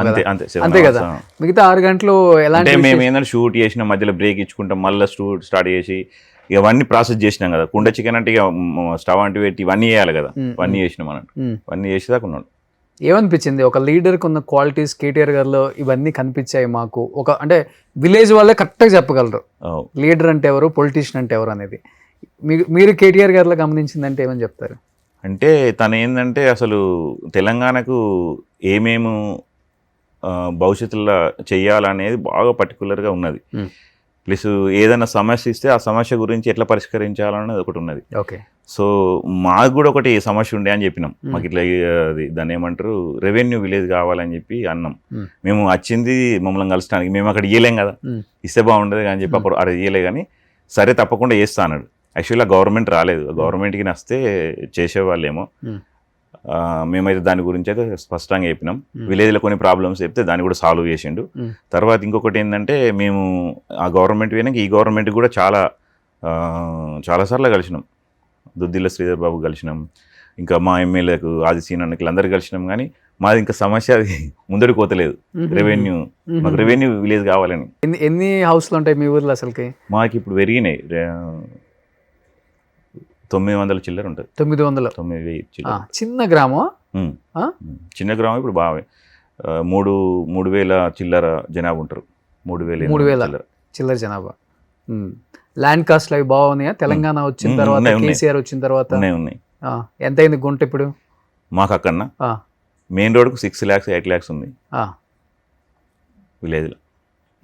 అంతే కదా, మిగతా 6 గంటలు ఎలా అంటే మేము ఏంటంటే షూట్ చేసిన మధ్యలో బ్రేక్ ఇచ్చుకుంటాం, మళ్ళీ షూట్ స్టార్ట్ చేసి ఇవన్నీ ప్రాసెస్ చేసినాం కదా. కుండ చికెన్ అంటే ఇక స్టవ్ అంటూ పెట్టి ఇవన్నీ చేయాలి కదా, ఇవన్నీ చేసినాం అన్నట్టు. ఇవన్నీ చేసేదాకా ఉన్నాడు. ఏమనిపించింది, ఒక లీడర్కి ఉన్న క్వాలిటీస్ కేటీఆర్ గారిలో ఇవన్నీ కనిపించాయి మాకు? ఒక అంటే విలేజ్ వాళ్ళే కరెక్ట్గా చెప్పగలరు లీడర్ అంటే ఎవరు, పొలిటీషియన్ అంటే ఎవరు అనేది. మీరు కేటీఆర్ గారిలో గమనించిందంటే ఏమని చెప్తారు? అంటే తను ఏంటంటే అసలు తెలంగాణకు ఏమేమి భవిష్యత్తులో చెయ్యాలనేది బాగా పర్టికులర్గా ఉన్నది. ప్లస్ ఏదైనా సమస్య ఇస్తే ఆ సమస్య గురించి ఎట్లా పరిష్కరించాలనేది ఒకటి ఉన్నది. ఓకే. సో మాకు కూడా ఒకటి సమస్య ఉండే అని చెప్పినాం. మాకు ఇట్లా దాన్ని ఏమంటారు, రెవెన్యూ విలేజ్ కావాలని చెప్పి అన్నాం. మేము వచ్చింది మమ్మల్ని కలచడానికి, మేము అక్కడ ఇయ్యలేం కదా, ఇస్తే బాగుండదు అని చెప్పి అప్పుడు అక్కడ ఇయ్యలే. కానీ సరే తప్పకుండా చేస్తా అన్నాడు. యాక్చువల్లీ గవర్నమెంట్ రాలేదు, గవర్నమెంట్కి నస్తే చేసేవాళ్ళేమో. మేమైతే దాని గురించి అయితే స్పష్టంగా చెప్పినాం. విలేజ్లో కొన్ని ప్రాబ్లమ్స్ చెప్తే దాన్ని కూడా సాల్వ్ చేసిండు. తర్వాత ఇంకొకటి ఏంటంటే, మేము ఆ గవర్నమెంట్ పోయినాక ఈ గవర్నమెంట్ కూడా చాలా చాలాసార్లు కలిసినాం. దుద్దిల్ల శ్రీధర్ బాబు కలిసినాం, ఇంకా మా ఎమ్మెల్యేలకు ఆది సీనానికి అందరు కలిసినాం. కానీ మాది ఇంకా సమస్య అది ముందడికి పోతలేదు. రెవెన్యూ, మాకు రెవెన్యూ విలేజ్ కావాలని. ఎన్ని హౌస్లు ఉంటాయి మీ ఊర్లో అసలుకి? మాకు ఇప్పుడు పెరిగినాయి, 900 చిల్లర ఉంటుంది. 900. 9,000 చిల్లర. చిన్న గ్రామం. చిన్న గ్రామం. ఇప్పుడు బాగా 3,000 చిల్లర జనాభా ఉంటారు. 3,000 చిల్లర జనాభా. ల్యాండ్ కాస్ట్లు అవి బాగున్నాయా? తెలంగాణ వచ్చిన తర్వాత, కేసీఆర్ వచ్చిన తర్వాత ఉన్నాయి. ఎంత అయింది గుంట ఇప్పుడు మాకు? అక్కడన్నా మెయిన్ రోడ్కు 6 lakhs 8 lakhs ఉంది విలేజ్లో.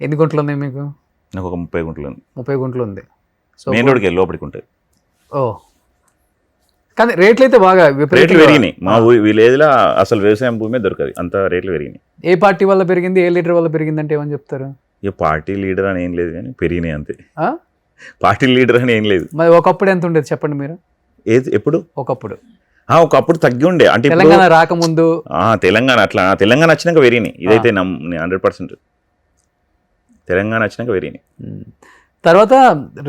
ఎన్ని గుంటలు ఉన్నాయి మీకు? నాకు ఒక 30 గుంటలు ఉంది. 30 గుంటలు ఉంది. సో మెయిన్ రోడ్కి లోపలికి ఉంటుంది. కానీ రేట్లు అయితే బాగా రేట్లు పెరిగినాయి. మా విలేజ్లో అసలు వ్యవసాయం భూమి దొరకదు, అంత రేట్లు పెరిగినాయి. ఏ పార్టీ వల్ల పెరిగింది, ఏ లీడర్ వల్ల పెరిగింది అంటే ఏమని చెప్తారు? ఇక పార్టీ లీడర్ అని ఏం లేదు, కానీ పెరిగినాయి అంతే. పార్టీ లీడర్ అని ఏం లేదు. మరి ఒకప్పుడు ఎంత ఉండేది చెప్పండి మీరు? ఎప్పుడు? ఒకప్పుడు తగ్గి ఉండే. అంటే తెలంగాణ రాకముందు. తెలంగాణ అట్లా, తెలంగాణ వచ్చినాక పెరిగినాయి. ఇదైతే 100% తెలంగాణ వచ్చినాక పెరిగినాయి. తర్వాత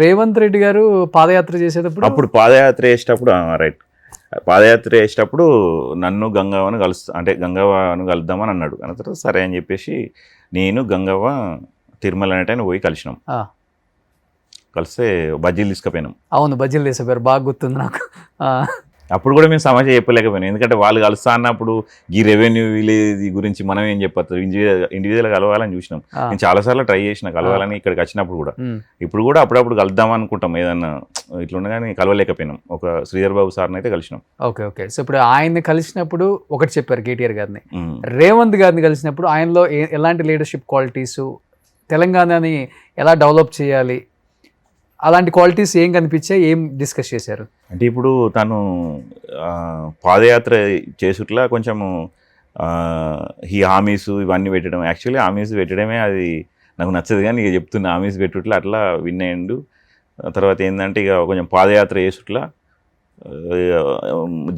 రేవంత్ రెడ్డి గారు పాదయాత్ర చేసేటప్పుడు, అప్పుడు పాదయాత్ర చేసేటప్పుడు రైట్, పాదయాత్ర చేసేటప్పుడు నన్ను గంగవ్వను గంగవ్వను కలుద్దామని అన్నాడు. అన్న తర్వాత సరే అని చెప్పేసి నేను గంగవ్వ తిరుమల అనేటైనా పోయి కలిసినాం. కలిస్తే బజ్జీలు తీసుకుపోయినాం. అవును, బజ్జీలు తీసుకుపోయారు, బాగా గుర్తుంది నాకు. అప్పుడు కూడా మేము సమస్య చెప్పలేకపోయినాం, ఎందుకంటే వాళ్ళు కలుస్తా అన్నప్పుడు ఈ రెవెన్యూ విలేజ్ గురించి మనం ఏం చెప్పచ్చు, ఇండివిజువల్గా కలవాలని చూసినాం. నేను చాలాసార్లు ట్రై చేసిన కలవాలని ఇక్కడికి వచ్చినప్పుడు కూడా. ఇప్పుడు కూడా అప్పుడప్పుడు కలుద్దాం అనుకుంటాం, ఏదన్నా ఇట్లా కానీ కలవలేకపోయినాం. ఒక శ్రీధర్ బాబు సార్ని అయితే కలిసినాం. ఓకే. సో ఇప్పుడు ఆయన్ని కలిసినప్పుడు ఒకటి చెప్పారు కేటీఆర్ గారిని, రేవంత్ గారిని కలిసినప్పుడు ఆయనలో ఎలాంటి లీడర్షిప్ క్వాలిటీస్, తెలంగాణని ఎలా డెవలప్ చేయాలి, అలాంటి క్వాలిటీస్ ఏం కనిపించాయి, ఏం డిస్కస్ చేశారు? అంటే ఇప్పుడు తను పాదయాత్ర చేసుట్లా కొంచెము ఈ హామీస్ ఇవన్నీ పెట్టడం, యాక్చువల్లీ హామీస్ పెట్టడమే అది నాకు నచ్చదు, కానీ ఇక చెప్తున్నా హామీస్ పెట్టుట్లా అట్లా విన్ అయ్యిండు. తర్వాత ఏంటంటే ఇక కొంచెం పాదయాత్ర చేసుట్లా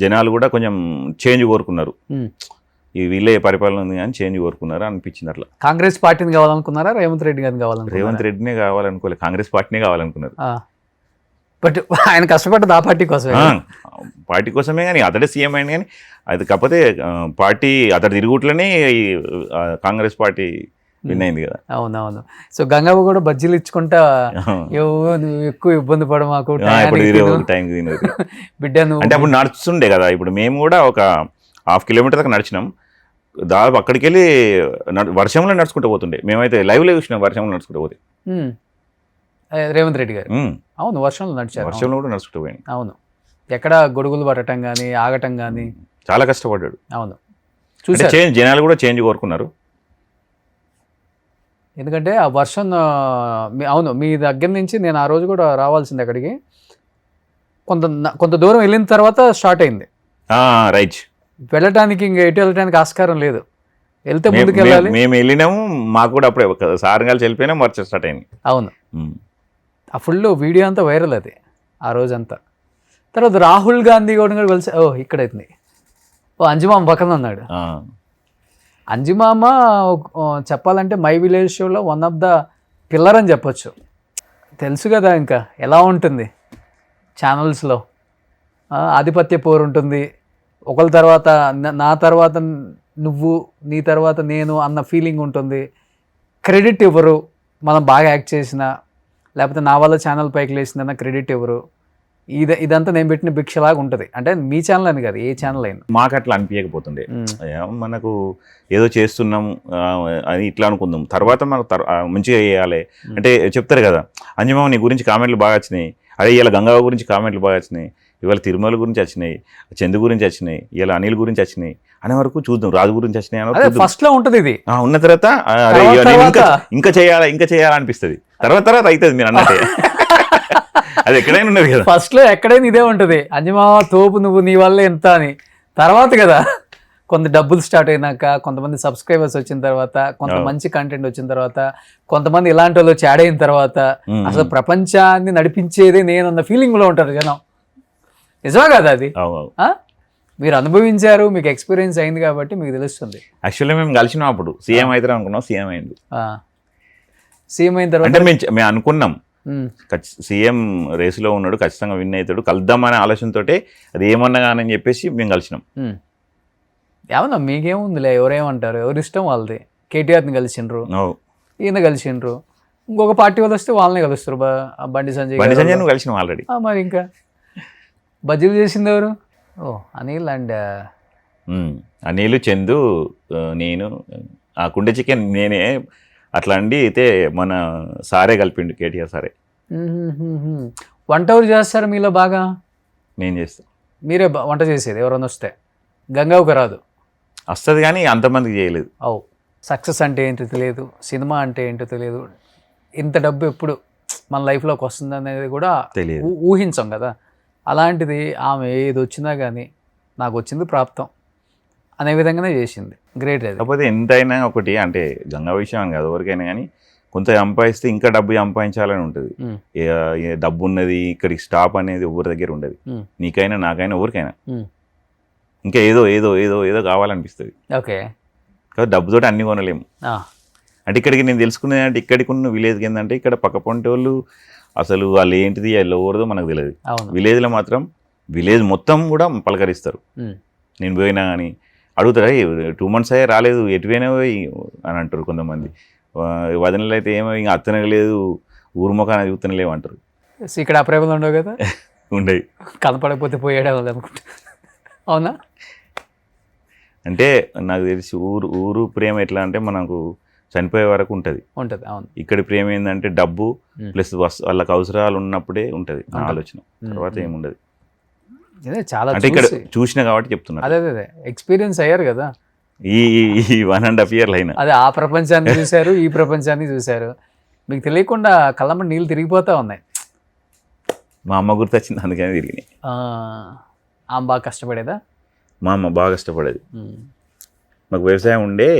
జనాలు కూడా కొంచెం చేంజ్ కోరుకున్నారు. ఈ వీళ్ళే పరిపాలన ఉంది కానీ చేంజ్ కోరుకున్నారా అనిపించింది. అట్లా కాంగ్రెస్ పార్టీని కావాలనుకున్నారా, రేవంత్ రెడ్డి గారిని కావాలనుకున్నారా? రేవంత్ రెడ్డినే కావాలనుకోలేదు, కాంగ్రెస్ పార్టీనే కావాలనుకున్నారు. బట్ ఆయన కష్టపడ్డది ఆ పార్టీ కోసమే. పార్టీ కోసమే, కానీ అతడే సీఎం అయింది. కానీ అది కాకపోతే పార్టీ అతడి తిరుగుట్లోనే కాంగ్రెస్ పార్టీ విన్ అయింది కదా. అవునవును. సో గంగవ్వ కూడా బజ్జీలు ఇచ్చుకుంటా, నువ్వు ఎక్కువ ఇబ్బంది పడ మాకు బిడ్డ నువ్వు అంటే అప్పుడు నడుస్తుండే కదా. ఇప్పుడు మేము కూడా ఒక 1/2 kilometer దాకా నడిచినాం. దాదాపు అక్కడికి వెళ్ళి వర్షంలో నడుచుకుంటూ పోతుండే. మేమైతే లైవ్లో చూసినాం వర్షంలో నడుచుకుంటూ పోతే. రేవంత్ రెడ్డి గారు అవును వర్షంలో నడిచారు. వర్షంలో కూడా నడుచుకుంటూ పోయింది. అవును, ఎక్కడ గొడుగులు పట్టడం కానీ ఆగటం కానీ చాలా కష్టపడ్డాడు. అవును, చూసారు. చేంజ్ జనాలు కూడా చేంజ్ కోరుకున్నారు. ఎందుకంటే ఆ వర్షం అవును మీ దగ్గర నుంచి నేను ఆ రోజు కూడా రావాల్సింది అక్కడికి. కొంత దూరం వెళ్ళిన తర్వాత స్టార్ట్ అయింది. రైట్, వెళ్ళటానికి ఇంకా ఎటు వెళ్ళటానికి ఆస్కారం లేదు, వెళ్తే ముందుకు వెళ్ళాలి. మేము వెళ్ళినాము, మాకు కూడా అప్పుడే సార్ కలిసి వెళ్ళిపోయినాం, వర్షం స్టార్ట్ అయింది. అవును, ఆ ఫుల్ వీడియో అంతా వైరల్ అది ఆ రోజంతా. తర్వాత రాహుల్ గాంధీ కూడా కలిసి ఇక్కడైతుంది, అంజుమామ పక్కన ఉన్నాడు. అంజుమామ చెప్పాలంటే మై విలేజ్ షోలో వన్ ఆఫ్ ద పిల్లర్ అని చెప్పొచ్చు. తెలుసు కదా ఇంకా ఎలా ఉంటుంది ఛానల్స్లో, ఆధిపత్య పోరు ఉంటుంది. ఒకళ్ళ తర్వాత నా తర్వాత నువ్వు, నీ తర్వాత నేను అన్న ఫీలింగ్ ఉంటుంది. క్రెడిట్ ఇవ్వరు, మనం బాగా యాక్ట్ చేసినా లేకపోతే నా వల్ల ఛానల్ పైకి లేచిందన్న క్రెడిట్ ఇవ్వరు. ఇదంతా నేను పెట్టిన భిక్షలాగా ఉంటుంది. అంటే మీ ఛానల్ అని కాదు, ఏ ఛానల్ అయినా. మాకు అట్లా అనిపించకపోతుండే, మనకు ఏదో చేస్తున్నాం అని ఇట్లా అనుకుందాం. తర్వాత మనకు మంచిగా చేయాలి అంటే చెప్తారు కదా, అంజమామ నీ గురించి కామెంట్లు బాగా వచ్చినాయి, అదే ఇలా గంగవ్వ గురించి కామెంట్లు బాగా వచ్చినాయి, ఇవాళ తిరుమల గురించి వచ్చినాయి, చందు గురించి వచ్చినాయి, ఇలా అనిల్ గురించి వచ్చినాయి అనే వరకు చూద్దాం, రాజు గురించి వచ్చినాయి అని ఫస్ట్ లో ఉంటుంది. ఇది ఉన్న తర్వాత ఇంకా చేయాలా అనిపిస్తుంది. తర్వాత అవుతుంది మీరు అన్నట్టే. అది ఎక్కడైనా ఉన్నది కదా, ఫస్ట్ లో ఎక్కడైనా ఇదే ఉంటుంది. అంజమామ తోపు, నువ్వు నీ వల్ల ఎంత అని. తర్వాత కదా కొంత డబ్బులు స్టార్ట్ అయినాక, కొంతమంది సబ్స్క్రైబర్స్ వచ్చిన తర్వాత, కొంత మంచి కంటెంట్ వచ్చిన తర్వాత, కొంతమంది ఇలాంటి వాళ్ళు చాడ్ అయిన తర్వాత, అసలు ప్రపంచాన్ని నడిపించేదే నేనన్న ఫీలింగ్ లో ఉంటారు జనం. నిజమా కదా అది? మీరు అనుభవించారు, మీకు ఎక్స్పీరియన్స్ అయింది కాబట్టి మీకు తెలుస్తుంది. యాక్చువల్లీ మేము కలిసినాం అప్పుడు, సీఎం అయితే అనుకున్నాం, సీఎం అయింది. సీఎం అయిన తర్వాత అంటే మేము అనుకున్నాం సీఎం రేసులో ఉన్నాడు, ఖచ్చితంగా విన్ అవుతాడు, కలుద్దామనే ఆలోచనతోటే అది ఏమన్నా కానీ చెప్పేసి మేము కలిసినాం. ఏమన్నా మీకేముందిలే, ఎవరేమంటారు, ఎవరి ఇష్టం వాళ్ళది. కేటీఆర్ని కలిసిండ్రు, ఈయన కలిసిండ్రు, ఇంకొక పార్టీ వాళ్ళు వస్తే వాళ్ళని కలుస్తారు. బండి సంజయ్ నువ్వు కలిసినాం ఆల్రెడీ. మరి ఇంకా బజ్జీలు చేసింది ఎవరు? ఓ అనిల్ అండ్ అనిల్, చందు, నేను. ఆ కుండ చికెన్ నేనే అట్లా అండి. అయితే మన సారే కలిపిండు, కేటీఆర్ సారే. వంట ఎవరు చేస్తారు మీలో బాగా? నేను చేస్తాను. మీరే వంట చేసేది ఎవరైనా వస్తే? గంగావుకి రాదు. వస్తుంది కానీ అంతమందికి చేయలేదు. సక్సెస్ అంటే ఏంటో తెలియదు, సినిమా అంటే ఏంటో తెలియదు, ఇంత డబ్బు ఎప్పుడు మన లైఫ్లోకి వస్తుంది అనేది కూడా తెలియదు, ఊహించాం కదా. అలాంటిది ఆమె ఏది వచ్చినా కానీ నాకు వచ్చింది ప్రాప్తం అనే విధంగానే చేసింది. గ్రేట్. అది కాకపోతే ఎంతైనా ఒకటి అంటే గంగా విషయం అని కాదు, ఎవరికైనా కానీ కొంత సంపాదిస్తే ఇంకా డబ్బు సంపాదించాలని ఉంటుంది. డబ్బు ఉన్నది ఇక్కడికి స్టాప్ అనేది ఎవరి దగ్గర ఉండదు. నీకైనా నాకైనా ఎవరికైనా ఇంకా ఏదో ఏదో ఏదో ఏదో కావాలనిపిస్తుంది. ఓకే, కాబట్టి డబ్బుతోటి అన్ని కొనలేము. అంటే ఇక్కడికి నేను తెలుసుకునేది అంటే ఇక్కడికి ఉన్న విలేజ్కి ఏంటంటే ఇక్కడ పక్క పొంటి వాళ్ళు అసలు వాళ్ళు ఏంటిది వాళ్ళు ఎవరిదో మనకు తెలియదు. విలేజ్లో మాత్రం విలేజ్ మొత్తం కూడా పలకరిస్తారు. నేను పోయినా కానీ అడుగుతారా 2 months అయ్యే రాలేదు, ఎటువైనా పోయి అని అంటారు కొంతమంది. వదనలు అయితే ఏమో ఇంకా అత్తనలేదు, ఊరు ముఖాన చూస్తనలేవు అంటారు. ఇక్కడ అప్రేమలు ఉండవు కదా. ఉండేవి, కనపడకపోతే పోయాడు అనుకుంటా. అవునా? అంటే నాకు తెలిసి ఊరు ప్రేమ ఎట్లా అంటే మనకు చనిపోయే వరకు ఉంటుంది. అవును. ఇక్కడ ప్రేమ ఏంటంటే డబ్బు ప్లస్ వాళ్ళకి అవసరాలు ఉన్నప్పుడే ఉంటుంది నా ఆలోచన, తర్వాత ఏముండదు. చాలా అంటే ఇక్కడ చూసినా కాబట్టి చెప్తున్నా. అదే ఎక్స్పీరియన్స్ అయ్యారు కదా ఈ 1.5 years అయినా. అదే ఆ ప్రపంచాన్ని చూశారు, ఈ ప్రపంచాన్ని చూశారు. మీకు తెలియకుండా కళ్ళమ్మ నీళ్ళు తిరిగిపోతా ఉన్నాయి. మా అమ్మ గుర్తొచ్చింది, అందుకనే తిరిగినాయి. ఆమె బాగా కష్టపడేదా? మా అమ్మ బాగా కష్టపడేది. మాకు వ్యవసాయం ఉండే,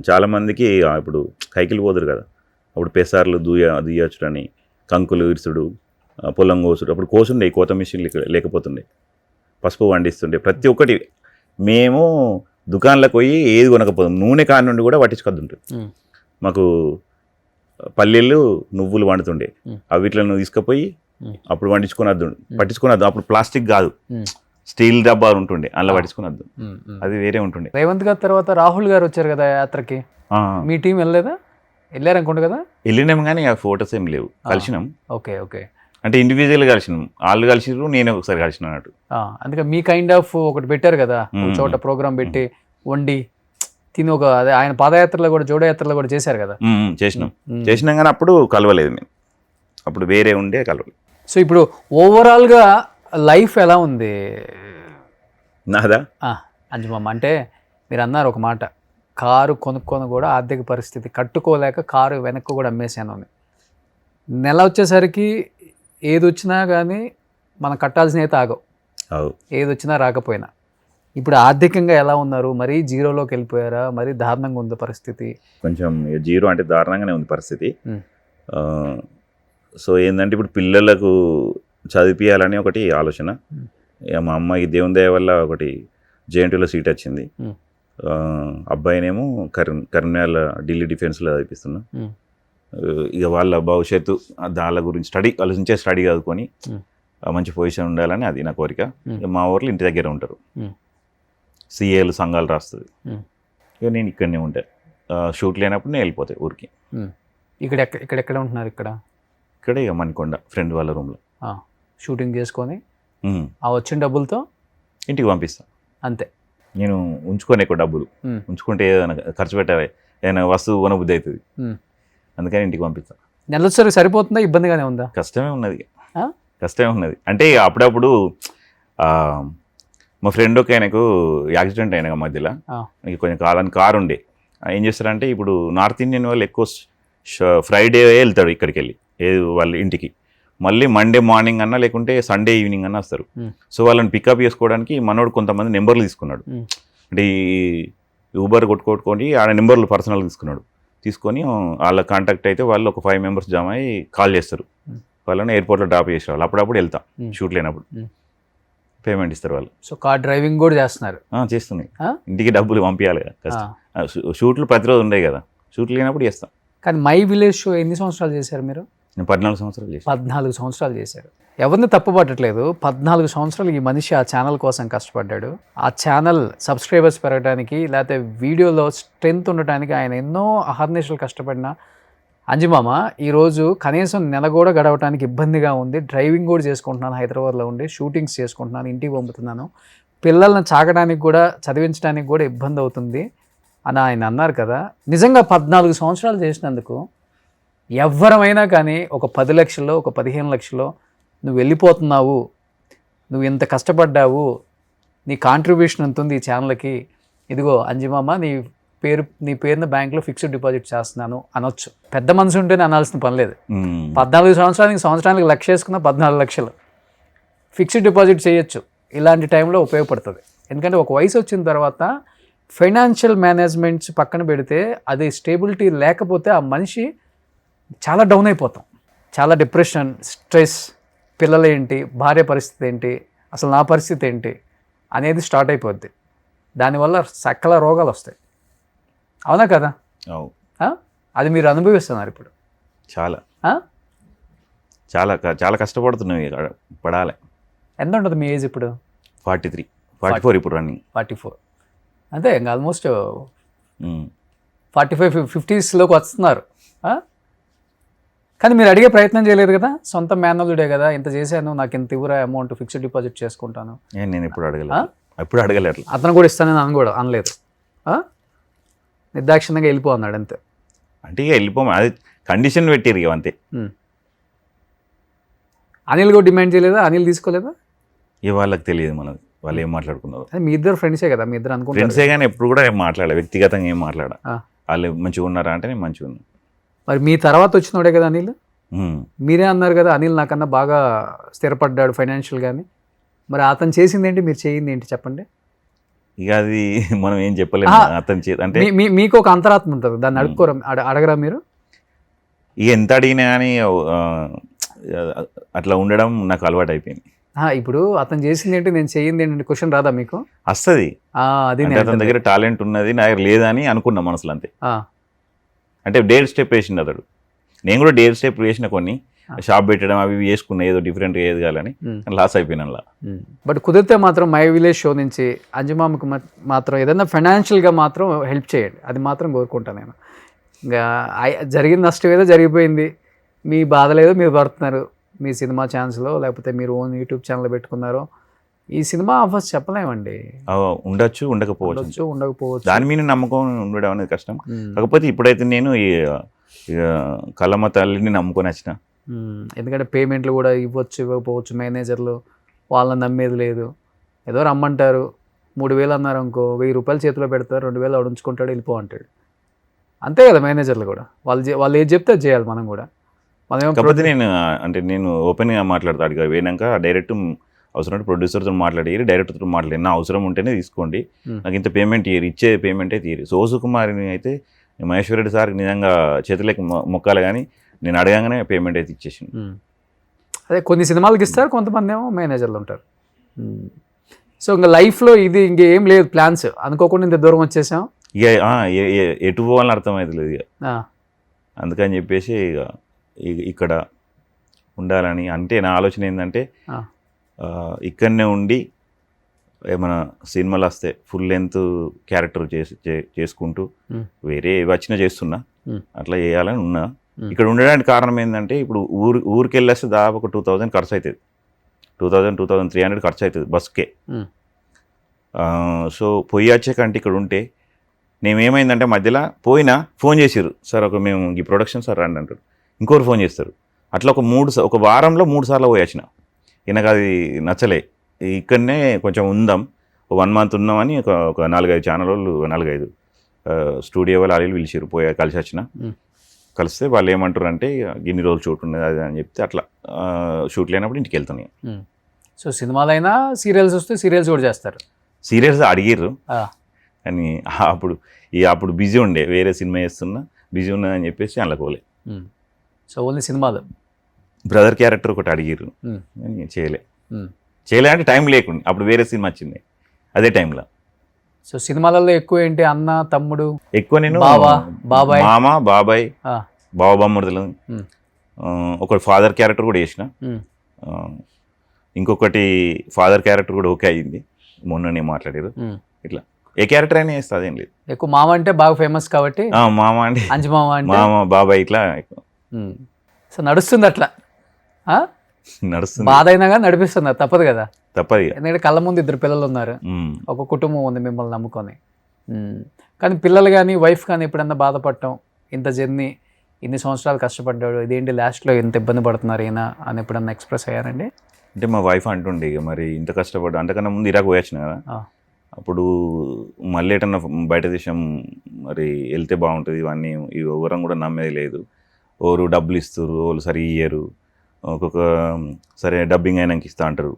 చాలామందికి ఇప్పుడు కైకిలు పోదురు కదా, అప్పుడు పెసార్లు దుయ్యొచ్చుడని, కంకులు ఇరుసుడు, పొలం కోసుడు. అప్పుడు కోసుండే, కోత మిషన్ లేకపోతుండే, పసుపు వండిస్తుండే. ప్రతి ఒక్కటి మేము దుకాణంలోకి పోయి ఏది కొనకపోతాం. నూనె కాని నుండి కూడా పట్టించుకొద్దుంటుంది. మాకు పల్లీలు నువ్వులు వండుతుండే, అవి వీటిలో తీసుకుపోయి అప్పుడు పట్టించుకున్నద్దు. అప్పుడు ప్లాస్టిక్ కాదు, స్టీల్ డబ్బాలు ఉంటుండే, అలా పట్టించుకున్నద్దు, అది వేరే ఉంటుండే. రేవంత్ గారి తర్వాత రాహుల్ గారు వచ్చారు కదా యాత్రకి, మీ టీం వెళ్ళలేదా? వెళ్ళారనుకుంటా కదా. వెళ్ళినాం కానీ ఆ ఫొటోస్ ఏం లేవు. కలిసినాం. ఓకే. అంటే ఇండివిజువల్ కలిసినాం, వాళ్ళు కలిసిరు, నేను ఒకసారి కలిసిన అన్నట్టు. అందుకే మీ కైండ్ ఆఫ్ ఒకటి పెట్టారు కదా, ఒక చోట ప్రోగ్రామ్ పెట్టి వండి తిని ఒక అదే ఆయన పాదయాత్రలో కూడా జోడయాత్రలో కూడా చేశారు కదా. చేసినాం కానీ అప్పుడు కలవలేదు మేము, అప్పుడు వేరే ఉండే కలవలేదు. సో ఇప్పుడు ఓవరాల్గా లైఫ్ ఎలా ఉంది నాదా? అంజుమమ్మ, అంటే మీరు అన్నారు ఒక మాట, కారు కొనుక్కొని కూడా ఆర్థిక పరిస్థితి కట్టుకోలేక కారు వెనక్కి కూడా అమ్మేశాను అని. నెల వచ్చేసరికి ఏది వచ్చినా కానీ మనం కట్టాల్సిన అయితే ఆగవు, ఏది వచ్చినా రాకపోయినా. ఇప్పుడు ఆర్థికంగా ఎలా ఉన్నారు? మరీ జీరోలోకి వెళ్ళిపోయారా? మరీ దారుణంగా ఉంది పరిస్థితి? కొంచెం జీరో అంటే దారుణంగానే ఉంది పరిస్థితి. సో ఏంటంటే ఇప్పుడు పిల్లలకు చదివించాలని ఒకటి ఆలోచన. మా అమ్మాయి దేవుని దయ వల్ల ఒకటి జేఎన్టీలో సీట్ వచ్చింది. అబ్బాయినేమో కరీంనగర్ ఢిల్లీ డిఫెన్స్లో చదివిస్తున్నా. ఇక వాళ్ళ భవిష్యత్తు దాని గురించి ఆలోచించే స్టడీ చదువుకొని మంచి పొజిషన్ ఉండాలని అది నా కోరిక. మా ఊర్లో ఇంటి దగ్గర ఉంటారు, సిఏలు సంఘాలు రాస్తుంది. ఇక నేను ఇక్కడనే ఉంటాను. షూట్ లేనప్పుడు నేను వెళ్ళిపోతాయి ఊరికి. ఇక్కడెక్కడ ఉంటున్నారు? ఇక్కడే ఇక మణికొండ ఫ్రెండ్ వాళ్ళ రూమ్లో షూటింగ్ చేసుకొని ఆ వచ్చిన డబ్బులతో ఇంటికి పంపిస్తాను. అంతే. నేను ఉంచుకొని ఎక్కువ డబ్బులు ఉంచుకుంటే ఏదైనా ఖర్చు పెట్టాలి, ఏదైనా వస్తువు కొనబుద్ధి అవుతుంది, అందుకని ఇంటికి పంపిస్తాను. నెలసరి సరిపోతుందా? ఇబ్బందిగానే ఉందా? కష్టమే ఉన్నది. అంటే అప్పుడప్పుడు మా ఫ్రెండ్ ఒక ఆయనకు యాక్సిడెంట్ అయిన మధ్యలో కొంచెం కాలానికి కారు ఉండే. ఏం చేస్తారంటే ఇప్పుడు నార్త్ ఇండియన్ వాళ్ళు ఎక్కువ ఫ్రైడే వెళ్తాడు ఇక్కడికి వెళ్ళి వాళ్ళ ఇంటికి, మళ్ళీ మండే మార్నింగ్ అన్నా లేకుంటే సండే ఈవినింగ్ అన్నా వస్తారు. సో వాళ్ళని పికప్ చేసుకోవడానికి మనోడు కొంతమంది నెంబర్లు తీసుకున్నాడు. అంటే ఈ ఊబర్ కొట్టుకొని ఆడ నెంబర్లు పర్సనల్ తీసుకొని వాళ్ళ కాంటాక్ట్ అయితే వాళ్ళు ఒక 5 members జామ అయ్యి కాల్ చేస్తారు. వాళ్ళని ఎయిర్పోర్ట్లో డ్రాప్ చేసేవాళ్ళు. అప్పుడప్పుడు వెళ్తాం షూట్ లేనప్పుడు, పేమెంట్ ఇస్తారు వాళ్ళు. సో కార్ డ్రైవింగ్ కూడా చేస్తున్నారు? చేస్తున్నాయి. ఇంటికి డబ్బులు పంపించాలి కదా, షూట్లు ప్రతిరోజు ఉండే కదా, షూట్లు లేనప్పుడు చేస్తాం. కానీ మై విలేజ్ షో ఎన్ని సంవత్సరాలు చేశారు మీరు? నేను 14 సంవత్సరాలు చేశాను. 14 సంవత్సరాలు చేశారు. ఎవరిని తప్పుపట్టట్లేదు. 14 సంవత్సరాలు ఈ మనిషి ఆ ఛానల్ కోసం కష్టపడ్డాడు. ఆ ఛానల్ సబ్స్క్రైబర్స్ పెరగడానికి లేకపోతే వీడియోలో స్ట్రెంత్ ఉండటానికి ఆయన ఎన్నో అహర్నిశలు కష్టపడిన అంజిమామ ఈరోజు కనీసం నెల కూడా గడవటానికి ఇబ్బందిగా ఉంది. డ్రైవింగ్ కూడా చేసుకుంటున్నాను, హైదరాబాద్లో ఉండి షూటింగ్స్ చేసుకుంటున్నాను, ఇంటికి పంపుతున్నాను, పిల్లల్ని చాకడానికి కూడా చదివించడానికి కూడా ఇబ్బంది అవుతుంది అని ఆయన అన్నారు కదా. నిజంగా 14 సంవత్సరాలు చేసినందుకు ఎవరమైనా కానీ ఒక 10 లక్షల్లో ఒక 15 లక్షల్లో నువ్వు వెళ్ళిపోతున్నావు, నువ్వు ఇంత కష్టపడ్డావు, నీ కాంట్రిబ్యూషన్ ఎంత ఉంది ఈ ఛానల్కి, ఇదిగో అంజిమామ నీ పేరున బ్యాంక్లో ఫిక్స్డ్ డిపాజిట్ చేస్తున్నాను అనొచ్చు. పెద్ద మనసు ఉంటేనే అనాల్సిన పని లేదు. 14 సంవత్సరానికి లక్ష వేసుకున్న 14 లక్షలు ఫిక్స్డ్ డిపాజిట్ చేయొచ్చు. ఇలాంటి టైంలో ఉపయోగపడుతుంది. ఎందుకంటే ఒక వయసు వచ్చిన తర్వాత ఫైనాన్షియల్ మేనేజ్మెంట్స్ పక్కన పెడితే అది స్టేబిలిటీ లేకపోతే ఆ మనిషి చాలా డౌన్ అయిపోతాం. చాలా డిప్రెషన్, స్ట్రెస్, పిల్లలు ఏంటి, భార్య పరిస్థితి ఏంటి, అసలు నా పరిస్థితి ఏంటి అనేది స్టార్ట్ అయిపోద్ది. దానివల్ల సకల రోగాలు వస్తాయి. అవునా కదా? అది మీరు అనుభవిస్తున్నారు ఇప్పుడు. చాలా చాలా చాలా కష్టపడుతున్నాయి, పడాలి. ఎంత ఉంటుంది మీ ఏజ్ ఇప్పుడు? 44 ఇప్పుడు రన్నింగ్. 44 అంతే ఇంకా ఆల్మోస్ట్ 45-50లోకి వస్తున్నారు. కానీ మీరు అడిగే ప్రయత్నం చేయలేదు కదా, సొంత మేనల్లుడే కదా, ఇంత చేశాను నాకు ఇంత ఇవ్వరా అమౌంట్ ఫిక్స్డ్ డిపాజిట్ చేసుకుంటాను. నేను ఎప్పుడు అడగలేదు. అతను కూడా ఇస్తానని కూడా అనలేదు. నిర్దాక్షిణ్యంగా వెళ్ళిపో అన్నాడు అంతే. అంటే ఇక వెళ్ళిపోమా, అది కండిషన్ పెట్టారు ఇక అంతే. అనిల్ కూడా డిమాండ్ చేయలేదా? అనిల్ తీసుకోలేదా? ఇక వాళ్ళకి తెలియదు మనది, వాళ్ళు ఏం మాట్లాడుకున్నారు. మీ ఇద్దరు ఫ్రెండ్సే కదా, మీ ఇద్దరు అనుకుంటారు. ఫ్రెండ్సే కానీ ఎప్పుడు కూడా ఏం మాట్లాడాలి, వ్యక్తిగతంగా ఏం మాట్లాడా. వాళ్ళు మంచిగా ఉన్నారా అంటే నేను మంచిగా ఉన్నా. మరి మీ తర్వాత వచ్చినోడే కదా అనిల్. మీరే అన్నారు కదా అనిల్ నాకన్నా బాగా స్థిరపడ్డాడు ఫైనాన్షియల్ కానీ. మరి అతను చేసింది ఏంటి, మీరు చేయింది ఏంటి చెప్పండి. ఇక అది మనం ఏం చెప్పలేము. అతను అంటే మీకు ఒక అంతరాత్మ ఉంటుంది, దాన్ని అడగరా మీరు? ఇక ఎంత అడిగినా కానీ అట్లా ఉండడం నాకు అలవాటు అయిపోయింది. ఇప్పుడు అతను చేసింది ఏంటి, నేను చేయింది ఏంటంటే క్వశ్చన్ రాదా మీకు? వస్తుంది. అది అతని దగ్గర టాలెంట్ ఉన్నది, నా దగ్గర లేదని అనుకున్నా మనసులో అంతే. అంటే డేర్ స్టెప్ వేసిండు అతడు. నేను కూడా డేర్ స్టెప్ వేసిన కొన్ని, షాప్ పెట్టడం అవి చేసుకున్నా, ఏదో డిఫరెంట్గా ఏది కావాలని లాస్ అయిపోయినా. బట్ కుదిరితే మాత్రం మై విలేజ్ షో నుంచి అంజుమామకి మాత్రం ఏదైనా ఫైనాన్షియల్గా మాత్రం హెల్ప్ చేయండి, అది మాత్రం కోరుకుంటాను నేను. ఇంకా జరిగిన నష్టం ఏదో జరిగిపోయింది, మీ బాధ లేదో మీరు పడుతున్నారు, మీ సినిమా ఛాన్స్లో లేకపోతే మీరు ఓన్ యూట్యూబ్ ఛానల్ పెట్టుకున్నారో. ఈ సినిమా ఆఫర్స్ చెప్పలేమండి, ఉండొచ్చు ఉండకపోవచ్చు. దాని మీద నమ్మకం ఉండడం అనేది కష్టం. కాకపోతే ఇప్పుడైతే నేను ఈ కలమ్మ తల్లిని నమ్ముకొని వచ్చిన. ఎందుకంటే పేమెంట్లు కూడా ఇవ్వచ్చు ఇవ్వకపోవచ్చు, మేనేజర్లు వాళ్ళని నమ్మేది లేదు. ఏదో రమ్మంటారు, 3,000 అన్నారు అనుకో, 1,000 రూపాయలు చేతిలో పెడతారు, 2,000 ఆడు ఉంచుకుంటాడు, వెళ్ళిపో అంటాడు. అంతే కదా మేనేజర్లు కూడా, వాళ్ళు ఏది చెప్తే అది చేయాలి మనం కూడా. కాకపోతే నేను ఓపెన్గా మాట్లాడతా. అడిగా పోయినాక డైరెక్ట్ అవసరం ప్రొడ్యూసర్తో మాట్లాడి, డైరెక్టర్తో మాట్లాడి, నా అవసరం ఉంటేనే తీసుకోండి, నాకు ఇంత పేమెంట్ ఇచ్చే పేమెంటే తీరి. సో సుకుమారిని అయితే మహేశ్వర్ రెడ్డి సార్కి నిజంగా చేతులకి మొక్కాలి, కానీ నేను అడగగానే పేమెంట్ అయితే ఇచ్చేసింది. అదే కొన్ని సినిమాలకి ఇస్తారు, కొంతమంది ఏమో మేనేజర్లు ఉంటారు. సో ఇంకా లైఫ్లో ఇది ఇంకేం లేదు ప్లాన్స్, అనుకోకుండా ఇంత దూరం వచ్చేసాం. ఇక ఎటు పోవాలని అర్థమవుతలేదు ఇక. అందుకని చెప్పేసి ఇక ఇక్కడ ఉండాలని. అంటే నా ఆలోచన ఏంటంటే ఇక్కడనే ఉండి ఏమైనా సినిమాలు వస్తే ఫుల్ లెంత్ క్యారెక్టర్ చేసుకుంటూ వేరే వచ్చినా చేస్తున్నా, అట్లా చేయాలని ఉన్నా. ఇక్కడ ఉండడానికి కారణం ఏంటంటే ఇప్పుడు ఊరికి వెళ్ళేస్తే దాదాపు ఒక 2,000 ఖర్చు అవుతుంది, 2,000-2,300 ఖర్చు అవుతుంది బస్కే. సో పోయి వచ్చే కంటే ఇక్కడ ఉంటే నేనేమైందంటే మధ్యలో పోయినా ఫోన్ చేసిర్రు, సార్ మేము ఈ ప్రొడక్షన్ సార్ రండి అంటారు, ఇంకోరు ఫోన్ చేస్తారు. అట్లా ఒక వారంలో 3 సార్లు పోయి వచ్చిన. నాకు అది నచ్చలే. ఇక్కడనే కొంచెం ఉందాం, 1 మంత్ ఉందామని ఒక 4-5 ఛానల్ వాళ్ళు 4-5 స్టూడియో వాళ్ళు వాళ్ళు పిలిచిర్రు, పోయి కలిసి వచ్చిన. కలిస్తే వాళ్ళు ఏమంటారు అంటే ఇన్ని రోజులు షూట్ ఉన్నది అది అని చెప్తే అట్లా షూట్ లేనప్పుడు ఇంటికి వెళ్తున్నాయి. సో సినిమాలైనా సీరియల్స్ వస్తే సీరియల్స్ కూడా చేస్తారు. సీరియల్స్ అడిగిర్రు కానీ అప్పుడు బిజీ ఉండే, వేరే సినిమా చేస్తున్నా, బిజీ ఉన్నదని చెప్పేసి అందులో పోలే. సో ఓన్లీ సినిమాలు. బ్రదర్ క్యారెక్టర్ ఒకటి అడిగిర్రు కానీ చేయలే అంటే టైం లేకుండా, అప్పుడు వేరే సినిమా వచ్చింది అదే టైంలో. సో సినిమాలలో ఎక్కువ ఏంటి, అన్న తమ్ముడు? ఎక్కువ నేను బాబాయ్, మామ, బాబాయ్, బావ బామ్మడుదలు, ఒక ఫాదర్ క్యారెక్టర్ కూడా చేసిన. ఉమ్. ఇంకొకటి ఫాదర్ క్యారెక్టర్ కూడా ఓకే అయ్యింది, మొన్ననే మాట్లాడారు. ఉమ్. ఇట్లా ఏ క్యారెక్టర్ అయినా వేస్తా, అదేం లేదు. ఎక్కువ మామ అంటే బాగా ఫేమస్ కాబట్టి మామ అంటే అంజి మామ అంటే మామ బాబాయ్ ఇట్లా సో నడుస్తుంది అట్లా. ఆ? నడుస్తుంది, బాధ అయినా కానీ నడిపిస్తున్నారు, తప్పదు కదా. తప్పదు ఇక. ఎందుకంటే కళ్ళ ముందు 2 పిల్లలు ఉన్నారు, ఉమ్. ఒక కుటుంబం ఉంది మిమ్మల్ని నమ్ముకొని. కానీ పిల్లలు కానీ వైఫ్ కానీ ఎప్పుడన్నా బాధపడటం, ఇంత జర్నీ ఇన్ని సంవత్సరాలు కష్టపడ్డాడు, ఇదేంటి లాస్ట్లో ఇంత ఇబ్బంది పడుతున్నారు ఈయన అని ఎప్పుడన్నా ఎక్స్ప్రెస్ అయ్యారండి? అంటే మా వైఫ్ అంటుండే ఇక మరి ఇంత కష్టపడ్డా, అంతకన్నా ముందు ఇరాక్ పోయొచ్చిన కదా, ఆ. అప్పుడు మళ్ళీ ఎటన్నా బయట దేశం మరి వెళ్తే బాగుంటుంది, ఇవన్నీ ఎవరం కూడా నమ్మేది లేదు. ఎవరు డబ్బులు ఇస్తారు, వాళ్ళు సరి ఇయ్యరు. ఒక్కొక్క సరే డబ్బింగ్ అయినాక ఇస్తా అంటారు,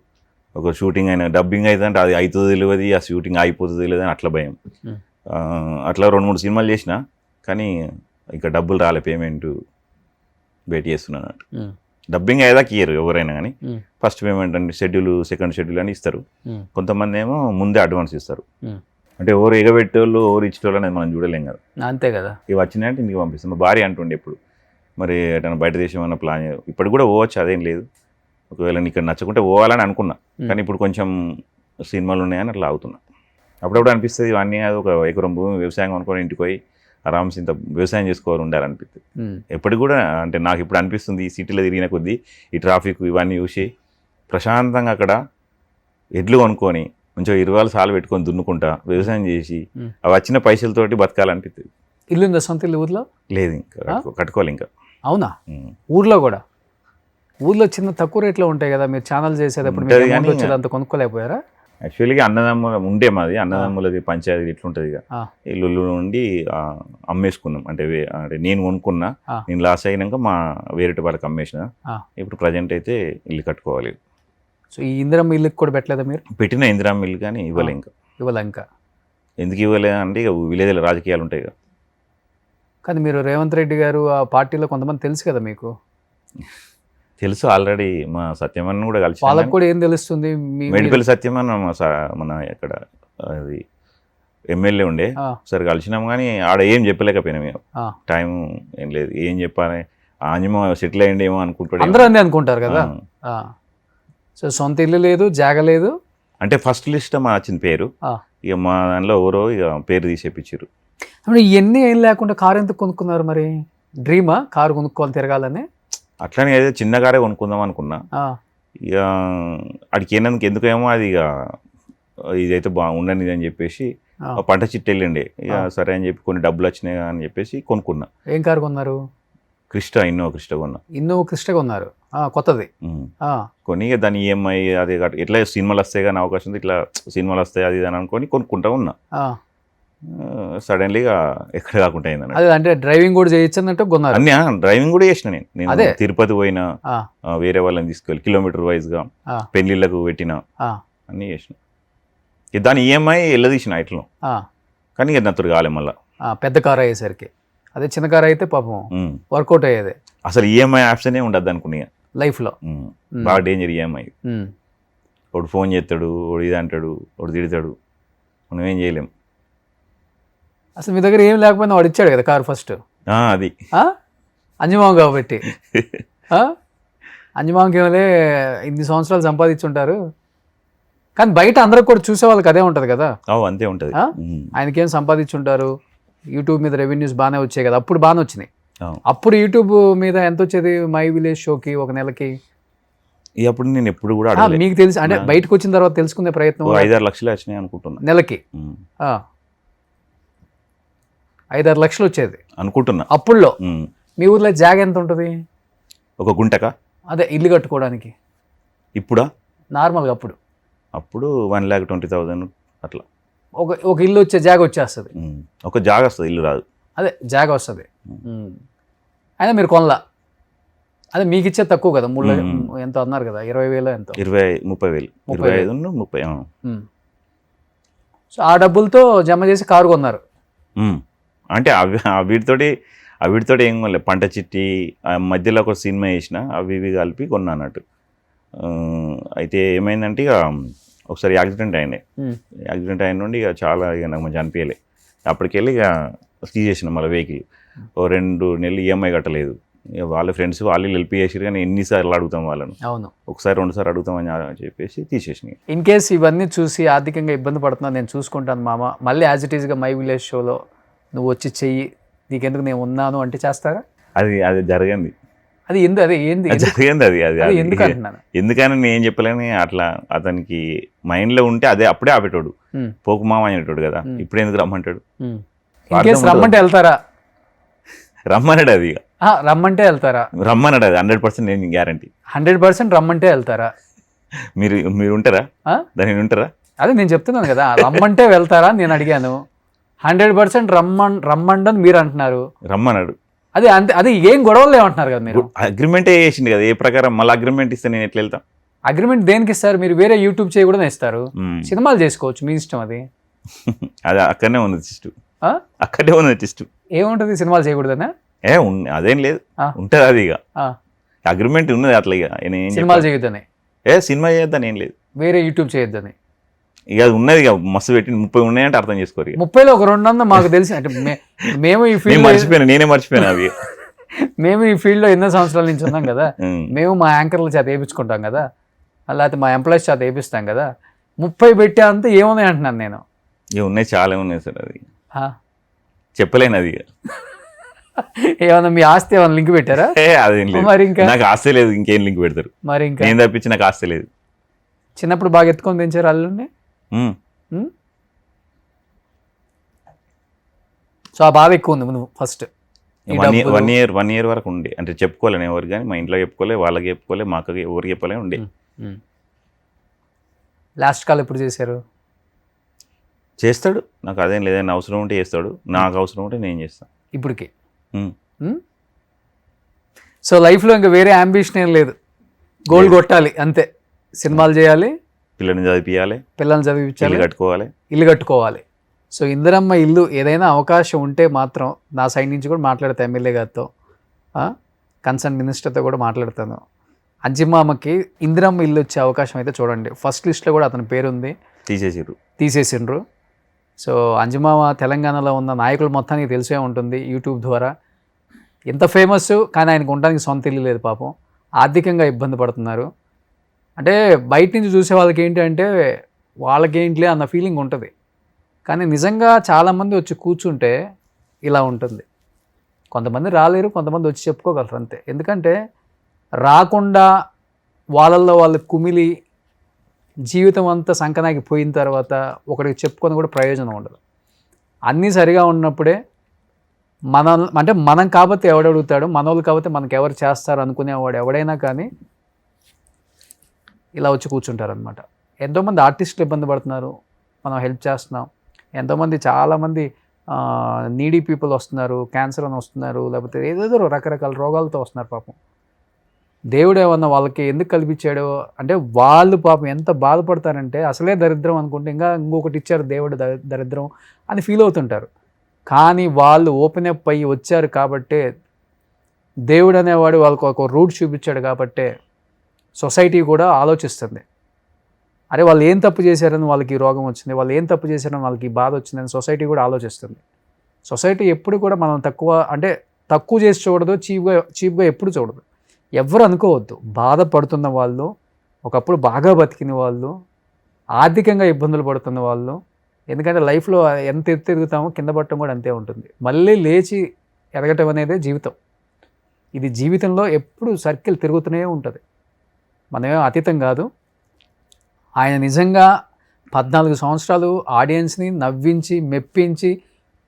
ఒక షూటింగ్ అయినా డబ్బింగ్ అయితే అంటే అది అవుతుంది తెలియదు, ఆ షూటింగ్ అయిపోతుంది తెలియదు అని అట్లా భయం. అట్లా 2-3 సినిమాలు చేసిన, కానీ ఇంకా డబ్బులు రాలే, పేమెంట్ వెయిట్ చేస్తున్నాను అన్నట్టు. డబ్బింగ్ అయ్యేదాకా ఇయ్యరు ఎవరైనా, కానీ ఫస్ట్ పేమెంట్ అంటే షెడ్యూల్, సెకండ్ షెడ్యూల్ అని ఇస్తారు. కొంతమంది ఏమో ముందే అడ్వాన్స్ ఇస్తారు. అంటే ఎవరు ఎగబెట్టేవాళ్ళు, ఎవరు ఇచ్చేవాళ్ళు అనేది మనం చూడలేం కదా. అంతే కదా. ఇవి వచ్చినాయంటే ఇంటికి పంపిస్తాం. మా భార్య అంటుండే ఎప్పుడు మరి ఎటన్నా బయట దేశం అన్న ప్లాన్, ఇప్పుడు కూడా పోవచ్చు, అదేం లేదు. ఒకవేళ నీకు ఇక్కడ నచ్చకుంటే పోవాలని అనుకున్నా, కానీ ఇప్పుడు కొంచెం సినిమాలు ఉన్నాయని అట్లా అవుతున్నా. అప్పుడప్పుడు అనిపిస్తుంది ఇవన్నీ ఒక ఎకరం భూమి వ్యవసాయం అనుకొని ఇంటికి పోయి ఆరామ్స్ ఇంత వ్యవసాయం చేసుకోవాలి ఉండాలనిపిస్తుంది. ఎప్పటికి కూడా అంటే నాకు ఇప్పుడు అనిపిస్తుంది, ఈ సిటీలో తిరిగిన కొద్దీ ఈ ట్రాఫిక్ ఇవన్నీ చూసి ప్రశాంతంగా అక్కడ ఎడ్లు కొనుక్కొని కొంచెం 20 సార్లు పెట్టుకొని దున్నుకుంటా వ్యవసాయం చేసి అవి వచ్చిన పైసలతోటి బతకాలనిపిస్తుంది. ఇల్లు ఉందా సొంత ఇల్లు ఊర్లో? లేదు, ఇంకా కట్టుకోవాలి ఇంకా. అవునా? ఊర్లో కూడా? ఊర్లో చిన్న తక్కువ రేట్లో ఉంటాయి కదా, మీరు ఛానల్ చేసేటప్పుడు మీకు అమౌంట్ వచ్చేది అంత కొనుక్కోలేకపోయారా? యాక్చువల్గా అన్నదమ్ముల ఉండే మాది, అన్నదమ్ములది పంచాయతీ ఇట్లుంటుంది ఇక, ఇల్లు నుండి అమ్మేసుకున్నాం. అంటే నేను కొనుక్కున్నా, నేను లాస్ అయినాక మా వేరే వాళ్ళకి అమ్మేసిన. ఇప్పుడు ప్రజెంట్ అయితే ఇల్లు కట్టుకోవాలి. సో ఈ ఇందిరమ్మ ఇల్లుకి కూడా పెట్టలేదా మీరు? పెట్టిన ఇందిరమ్మ ఇల్లు కానీ ఇవ్వలే ఇంకా. ఇవ్వలే ఇంకా? ఎందుకు ఇవ్వలే అంటే ఇక విలేజ్లో రాజకీయాలు ఉంటాయి కదా. కానీ మీరు రేవంత్ రెడ్డి గారు ఆ పార్టీలో కొంతమంది తెలుసు కదా మీకు? తెలుసు, ఆల్రెడీ మా సత్యమన్న కూడా కలిసి. వాళ్ళకి కూడా ఏం తెలుస్తుంది? మెడిపల్లి సత్యమన్న మన ఇక్కడ అది ఎమ్మెల్యే ఉండే, సరే కలిసినాం, కానీ ఆడ ఏం చెప్పలేకపోయినా మేము. టైం ఏం లేదు, ఏం చెప్పాలి, ఆంజమో సెటిల్ అయ్యింది ఏమో అనుకుంటాడు. అందరూ అన్నీ అనుకుంటారు కదా. సో సొంత ఇల్లు లేదు, జాగ లేదు. అంటే ఫస్ట్ లిస్ట్ మా వచ్చింది పేరు, ఇక మా దానిలో ఎవరో ఇక పేరు తీసేపించారు. ఇవన్నీ ఏం లేకుండా కారు ఎందుకు కొనుక్కున్నారు మరి? డ్రీమా కారు కొనుక్కోవాలి తిరగాలని? అట్లనే ఏదో చిన్న కారే కొనుక్కుందాం అనుకున్నా. ఇక అడికి వెళ్ళినందుకు ఎందుకేమో అది ఇక ఇదైతే ఉండనిది అని చెప్పేసి పంట చిట్టు వెళ్ళిండే. ఇక సరే అని చెప్పి కొన్ని డబ్బులు వచ్చినాయి అని చెప్పేసి కొనుక్కున్నా. ఏం కారు కొన్నారు? ఇన్నోవా క్రిస్టా కొన్నా. ఇన్నోవా క్రిస్టా కొన్నారు, కొత్తది కొని. ఇక దాని ఈఎంఐ అదే ఎట్లా సినిమాలు వస్తాయి కానీ అవకాశం ఉంది, ఇట్లా సినిమాలు వస్తాయి అది అని అనుకొని కొనుక్కుంటా ఉన్నా. సడన్లీగా ఎక్కడ కాకుండా అయింది. అదే అంటే డ్రైవింగ్ కూడా చేయొచ్చు అన్నట్టు కొన్నారు? అన్నీ డ్రైవింగ్ కూడా చేసిన నేను తిరుపతి పోయినా, వేరే వాళ్ళని తీసుకెళ్ళి కిలోమీటర్ వైజ్గా పెళ్లిళ్ళకు పెట్టిన, అన్నీ చేసిన. దాని ఈఎంఐ వెళ్ళదీసిన ఇట్లా, కానీ ఇక నత్తుడు కాలే మళ్ళీ పెద్ద కార్ అయ్యేసరికి. అదే చిన్న కార్ అయితే పాపం వర్కౌట్ అయ్యేది. అసలు ఈఎంఐ ఆప్షనే ఉండద్దు అనుకున్నా లైఫ్లో. బాగా డేంజర్ ఈఎంఐ. ఒకడు ఫోన్ చేస్తాడు, ఒకడు ఇది అంటాడు, ఒకడు తిడతాడు, మనం ఏం చేయలేం. అసలు మీ దగ్గర ఏం లేకపోయినా వాడు ఇచ్చాడు కదా కారు ఫస్ట్. అది అంజమామ కాబట్టి. అంజమామకి ఏమలే ఇన్ని సంవత్సరాలు సంపాదించుంటారు, కానీ బయట అందరికి కూడా చూసే వాళ్ళకి అదే ఉంటుంది కదా. అంతే ఉంటుంది. ఆయనకేం సంపాదించుంటారు, యూట్యూబ్ మీద రెవెన్యూస్ బాగానే వచ్చాయి కదా, అప్పుడు బాగానే వచ్చినాయి. అప్పుడు యూట్యూబ్ మీద ఎంత వచ్చేది మై విలేజ్ షోకి ఒక నెలకి? అప్పుడు నేను ఎప్పుడు కూడా మీకు తెలిసి అంటే బయటకు వచ్చిన తర్వాత తెలుసుకునే ప్రయత్నం 5-6 లక్షలు వచ్చినాయి అనుకుంటున్నా నెలకి. 5-6 లక్షలు వచ్చేది అనుకుంటున్నా అప్పుడులో. మీ ఊర్లో జాగ ఎంత ఉంటుంది? ఒక గుంటక? అదే ఇల్లు కట్టుకోవడానికి. ఇప్పుడా? నార్మల్గా అప్పుడు 1,20,000 అట్లా. ఒక ఇల్లు వచ్చే జాగ వచ్చేస్తుంది. ఒక జాగ వస్తుంది, ఇల్లు రాదు. అదే జాగ వస్తుంది. అయినా మీరు కొనలా? అదే మీకు ఇచ్చేది తక్కువ కదా, 3 ఎంత అన్నారు కదా, 20,000 ఎంతో? 30,000, 25,000. సో ఆ డబ్బులతో జమ చేసి కారు కొన్నారు. అంటే వీటితోటి ఏం కొనలేదు. పంట చిట్టి మధ్యలో ఒక సినిమా వేసిన, అవి ఇవి కలిపి కొన్నా అన్నట్టు. అయితే ఏమైందంటే ఇక ఒకసారి యాక్సిడెంట్ అయిన నుండి ఇక చాలా ఇక నాకు మంచి అనిపించలే. అప్పటికెళ్ళి ఇక తీసేసిన మళ్ళీ వెహికల్. 2 నెలలు ఈఎంఐ కట్టలేదు, ఇక వాళ్ళ ఫ్రెండ్స్ వాళ్ళు హెల్ప్ చేసిరు, కానీ ఎన్నిసార్లు అడుగుతాం వాళ్ళను, అవును. ఒకసారి 2 సార్లు అడుగుతామని చెప్పేసి తీసేసినాయి. ఇన్ కేస్ ఇవన్నీ చూసి ఆర్థికంగా ఇబ్బంది పడుతున్నా నేను చూసుకుంటాను మామ, మళ్ళీ యాజ్ ఇట్ ఈస్గా మై విలేజ్ షోలో నువ్వు వచ్చి చెయ్యి, నీకెందుకు నేను ఉన్నాను అంటే చేస్తారా? అది జరగంది, అది అదే ఏంది జరిగింది. అది ఎందుకు అంటున్నాను, ఎందుకని నేను చెప్పలేని, అట్లా అతనికి మైండ్లో ఉంటే అప్పుడే ఆపేటోడు, పోకు మామ అనేటోడు కదా, ఇప్పుడు ఎందుకు రమ్మంటాడు? ఇన్ కేస్ రమ్మంటే వెళ్తారా? రమ్మన్నాడు అది, రమ్మంటే వెళ్తారా? రమ్మన్నాడు అది 100% నేను గ్యారంటీ. 100% రమ్మంటే వెళ్తారా? మీరు ఉంటారా దాని ఉంటారా? అదే నేను చెప్తున్నాను కదా, రమ్మంటే వెళ్తారా నేను అడిగాను. 100% రమ్మండని మీరు అంటున్నారు. రమ్మన్నాడు అదే అంతే, అది ఏం గొడవలు ఏమంటున్నారు కదా మీరు. అగ్రిమెంటే చేసింది కదా, ఏ ప్రకారం మళ్ళీ అగ్రిమెంట్ ఇస్తే నేను ఎట్లా వెళ్తాం? అగ్రిమెంట్ దేనికి ఇస్తారు? మీరు వేరే యూట్యూబ్ చేయ కూడా ఇస్తారు, సినిమాలు చేసుకోవచ్చు, మీ ఇష్టం. అది అది అక్కడనే ఉంది టెస్ట్, అక్కడే ఉంది టెస్ట్. ఏముంటుంది సినిమాలు చేయకూడదనా? అదేం లేదు, ఉంటుంది అది. ఇక అగ్రిమెంట్ ఉన్నది అట్లా, ఇక సినిమాలు చేయొద్దని, సినిమా చేద్దాం ఏం లేదు, వేరే యూట్యూబ్ చేయొద్దని. ఇక అది ఉన్నది, ఇక మస్తు పెట్టి 30 ఉన్నాయంటే అర్థం చేసుకోరు. 30లో ఒక 200 మాకు తెలిసి, అంటే మేము ఈ ఫీల్డ్ నేనే మర్చిపోయాను అవి. మేము ఈ ఫీల్డ్లో ఎన్నో సంవత్సరాల నుంచి ఉన్నాం కదా, మేము మా యాంకర్ల చేత వేయించుకుంటాం కదా, లేకపోతే మా ఎంప్లాయీస్ చేత వేపిస్తాం కదా. 30 పెట్టే అంతా ఏమున్నాయి అంటున్నాను నేను. ఇక ఉన్నాయి, చాలా ఉన్నాయి సార్, అది చెప్పలేను. అది ఏమన్నా మీ ఆస్తి ఏమన్నా లింక్ పెట్టారా? అదేం లేదు, మరి ఇంకా నాకు ఆస్తి లేదు, ఇంకేం లింక్ పెడతారు? మరి ఇంకా నేను తప్పించి నాకు ఆస్తి లేదు. చిన్నప్పుడు బాగా ఎత్తుకొని పెంచారు అల్లుడిని. సో ఆ బాధ ఎక్కువ ఉంది నువ్వు ఫస్ట్ 1 year వరకు ఉండే, అంటే చెప్పుకోలేను ఎవరు, కానీ మా ఇంట్లో చెప్పుకోలే, వాళ్ళకి చెప్పుకోలే, మా అక్కకి ఎవరికి చెప్పలే ఉండే. లాస్ట్ కాల్ ఎప్పుడు చేశారు? చేస్తాడు, నాకు అదేం లేదని అవసరం ఉంటే చేస్తాడు, నాకు అవసరం ఉంటే నేను చేస్తాను ఇప్పటికి. సో లైఫ్లో ఇంకా వేరే అంబిషన్ ఏం లేదు, గోల్ కొట్టాలి అంతే, సినిమాలు చేయాలి, పిల్లల్ని చదివించాలి, చదివించాలి, ఇల్లు కట్టుకోవాలి. సో ఇందిరమ్మ ఇల్లు ఏదైనా అవకాశం ఉంటే మాత్రం నా సైడ్ నుంచి కూడా మాట్లాడతాను, ఎమ్మెల్యే గారితో, కన్సర్న్ మినిస్టర్తో కూడా మాట్లాడతాను. అంజిమామకి ఇందిరమ్మ ఇల్లు వచ్చే అవకాశం అయితే చూడండి. ఫస్ట్ లిస్ట్లో కూడా అతని పేరు ఉంది, తీసేసిండ్రు. సో అంజిమామ తెలంగాణలో ఉన్న నాయకులు మొత్తానికి తెలిసే ఉంటుంది యూట్యూబ్ ద్వారా. ఎంత ఫేమస్, కానీ ఆయనకు ఉండడానికి సొంత ఇల్లు లేదు పాపం, ఆర్థికంగా ఇబ్బంది పడుతున్నారు. అంటే బయట నుంచి చూసే వాళ్ళకి ఏంటంటే వాళ్ళకేంటిలే అన్న ఫీలింగ్ ఉంటుంది, కానీ నిజంగా చాలామంది వచ్చి కూర్చుంటే ఇలా ఉంటుంది. కొంతమంది రాలేరు, కొంతమంది వచ్చి చెప్పుకోగలరు అంతే. ఎందుకంటే రాకుండా వాళ్ళల్లో వాళ్ళు కుమిలి జీవితం అంతా సంకనాకి పోయిన తర్వాత ఒకరికి చెప్పుకొని కూడా ప్రయోజనం ఉండదు. అన్నీ సరిగా ఉన్నప్పుడే మనం కాబట్టి ఎవడడుగుతాడు, మనోళ్ళు కాబట్టి మనకు ఎవరు చేస్తారు అనుకునేవాడు ఎవడైనా కానీ ఇలా వచ్చి కూర్చుంటారనమాట. ఎంతోమంది ఆర్టిస్టులు ఇబ్బంది పడుతున్నారు, మనం హెల్ప్ చేస్తున్నాం. ఎంతోమంది చాలామంది నీడీ పీపుల్ వస్తున్నారు, క్యాన్సర్ అని వస్తున్నారు, లేకపోతే ఏదేదో రకరకాల రోగాలతో వస్తున్నారు. పాపం దేవుడు ఏమన్నా వాళ్ళకి ఎందుకు కల్పించాడో, అంటే వాళ్ళు పాపం ఎంత బాధపడతారంటే అసలే దరిద్రం అనుకుంటే ఇంకా ఇంకొకటి ఇచ్చారు దేవుడు దరిద్రం అని ఫీల్ అవుతుంటారు. కానీ వాళ్ళు ఓపెన్ అప్ అయ్యి వచ్చారు కాబట్టే, దేవుడు అనేవాడు వాళ్ళకు ఒక రూట్ చూపించాడు కాబట్టే సొసైటీ కూడా ఆలోచిస్తుంది. అరే వాళ్ళు ఏం తప్పు చేశారని వాళ్ళకి రోగం వచ్చింది, వాళ్ళు ఏం తప్పు చేశారని వాళ్ళకి బాధ వచ్చిందని సొసైటీ కూడా ఆలోచిస్తుంది. సొసైటీ ఎప్పుడు కూడా మనం తక్కువ చేసి చూడదు, చీప్గా ఎప్పుడు చూడదు. ఎవరు అనుకోవద్దు, బాధపడుతున్న వాళ్ళు, ఒకప్పుడు బాగా బతికిన వాళ్ళు, ఆర్థికంగా ఇబ్బందులు పడుతున్న వాళ్ళు. ఎందుకంటే లైఫ్లో ఎంత ఎదుగుతామో కింద పడటం కూడా అంతే ఉంటుంది. మళ్ళీ లేచి ఎదగటం అనేదే జీవితం. ఇది జీవితంలో ఎప్పుడు సర్కిల్ తిరుగుతూనే ఉంటుంది, మనమేం అతీతం కాదు. ఆయన నిజంగా 14 సంవత్సరాలు ఆడియన్స్ని నవ్వించి మెప్పించి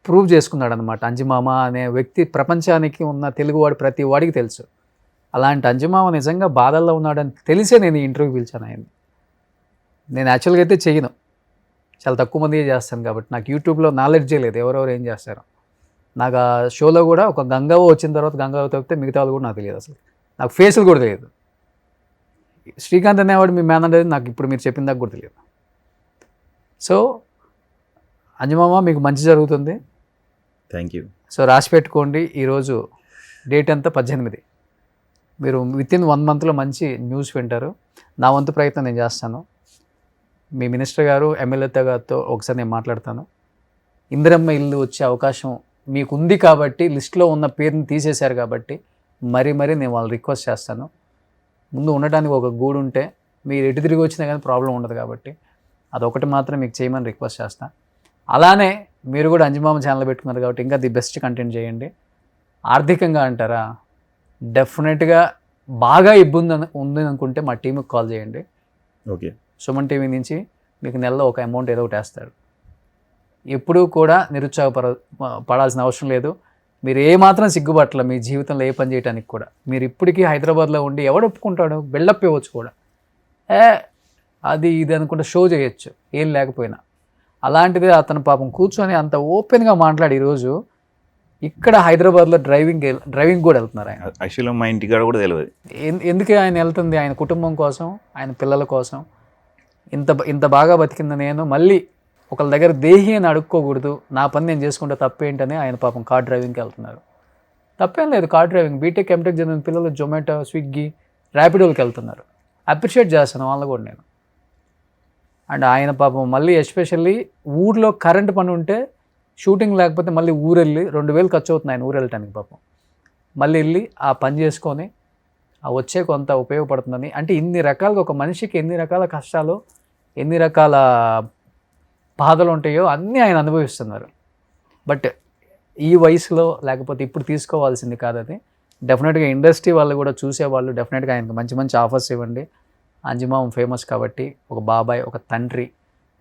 ప్రూవ్ చేసుకున్నాడు అనమాట. అంజిమామ అనే వ్యక్తి ప్రపంచానికి ఉన్న తెలుగువాడు ప్రతి వాడికి తెలుసు. అలాంటి అంజిమామ నిజంగా బాధల్లో ఉన్నాడని తెలిసే నేను ఈ ఇంటర్వ్యూ పిలిచాను ఆయన్ని. నేను యాక్చువల్గా అయితే చేయను, చాలా తక్కువ మంది చేస్తాను కాబట్టి నాకు యూట్యూబ్లో నాలెడ్జే లేదు ఎవరెవరు ఏం చేస్తారో. నాకు ఆ షోలో కూడా ఒక గంగవ్వ వచ్చిన తర్వాత గంగవ్వ తప్పితే మిగతా వాళ్ళు కూడా నాకు తెలియదు, అసలు నాకు ఫేసులు కూడా తెలియదు. శ్రీకాంత్ అనేవాడు మీ మేనేజర్ నాకు ఇప్పుడు మీరు చెప్పిన దాకా కూడా తెలియదు. సో అంజమామ మీకు మంచి జరుగుతుంది, థ్యాంక్ యూ. సో రాసి పెట్టుకోండి. ఈరోజు డేట్ ఎంత 18. మీరు వితిన్ 1 monthలో మంచి న్యూస్ వింటారు. నా వంతు ప్రయత్నం నేను చేస్తాను. మీ మినిస్టర్ గారు ఎమ్మెల్యే గారితో ఒకసారి నేను మాట్లాడతాను. ఇందిరమ్మ ఇల్లు వచ్చే అవకాశం మీకు ఉంది కాబట్టి, లిస్ట్లో ఉన్న పేరుని తీసేశారు కాబట్టి మరీ నేను వాళ్ళు రిక్వెస్ట్ చేస్తాను, ముందు ఉండటానికి ఒక గూడు ఉంటే మీరు ఎటు తిరిగి వచ్చినా కానీ ప్రాబ్లం ఉండదు, కాబట్టి అదొకటి మాత్రం మీకు చేయమని రిక్వెస్ట్ చేస్తాను. అలానే మీరు కూడా అంజమామ ఛానల్ పెట్టుకున్నారు కాబట్టి ఇంకా ది బెస్ట్ కంటెంట్ చేయండి. ఆర్థికంగా అంటారా, డెఫినెట్గా బాగా ఇబ్బంది ఉంది అనుకుంటే మా టీంకి కాల్ చేయండి. ఓకే, సుమన్ టీవీ నుంచి మీకు నెలలో ఒక అమౌంట్ ఏదో ఒకటి వేస్తారు. ఎప్పుడూ కూడా పడాల్సిన అవసరం లేదు. మీరు ఏమాత్రం సిగ్గుపట్ల మీ జీవితంలో ఏ పని చేయడానికి కూడా. మీరు ఇప్పటికీ హైదరాబాద్లో ఉండి ఎవడు ఒప్పుకుంటాడు, బిల్డప్ ఇవ్వచ్చు కూడా, అది ఇది అనుకుంటే షో చేయొచ్చు ఏం లేకపోయినా. అలాంటిది అతను పాపం కూర్చొని అంత ఓపెన్గా మాట్లాడి ఈరోజు ఇక్కడ హైదరాబాద్లో డ్రైవింగ్ కూడా వెళ్తున్నారు ఆయన. యాక్చువల్గా మా ఇంటికాడ కూడా తెలియదు. ఎందుకే ఆయన వెళ్తుంది, ఆయన కుటుంబం కోసం, ఆయన పిల్లల కోసం. ఇంత బాగా బతికింది నేను మళ్ళీ ఒకళ్ళ దగ్గర దేహి అని అడుక్కోకూడదు, నా పని నేను చేసుకుంటే తప్పేంటని ఆయన పాపం కార్ డ్రైవింగ్కి వెళ్తున్నారు. తప్పేం లేదు, కార్ డ్రైవింగ్ బీటెక్ ఎంటెక్ చదివిన పిల్లలు జొమాటో, స్విగ్గీ, ర్యాపిడోకి వెళ్తున్నారు. అప్రిషియేట్ చేస్తాను వాళ్ళని కూడా నేను. అండ్ ఆయన పాపం మళ్ళీ ఎస్పెషల్లీ ఊర్లో కరెంట్ పని ఉంటే షూటింగ్ లేకపోతే మళ్ళీ ఊరు వెళ్ళి 2,000 ఖర్చు అవుతుంది ఆయన ఊరు వెళ్ళటానికి. పాపం మళ్ళీ వెళ్ళి ఆ పని చేసుకొని ఆ వచ్చే కొంత ఉపయోగపడుతుందని. అంటే ఇన్ని రకాలుగా ఒక మనిషికి ఎన్ని రకాల కష్టాలు, ఎన్ని రకాల బాధలు ఉంటాయో అన్నీ ఆయన అనుభవిస్తున్నారు. బట్ ఈ వయసులో లేకపోతే ఇప్పుడు తీసుకోవాల్సింది కాదు అది. డెఫినెట్గా ఇండస్ట్రీ వాళ్ళు కూడా చూసేవాళ్ళు డెఫినెట్గా ఆయనకు మంచి ఆఫర్స్ ఇవ్వండి. అంజమామ ఫేమస్ కాబట్టి ఒక బాబాయ్, ఒక తండ్రి,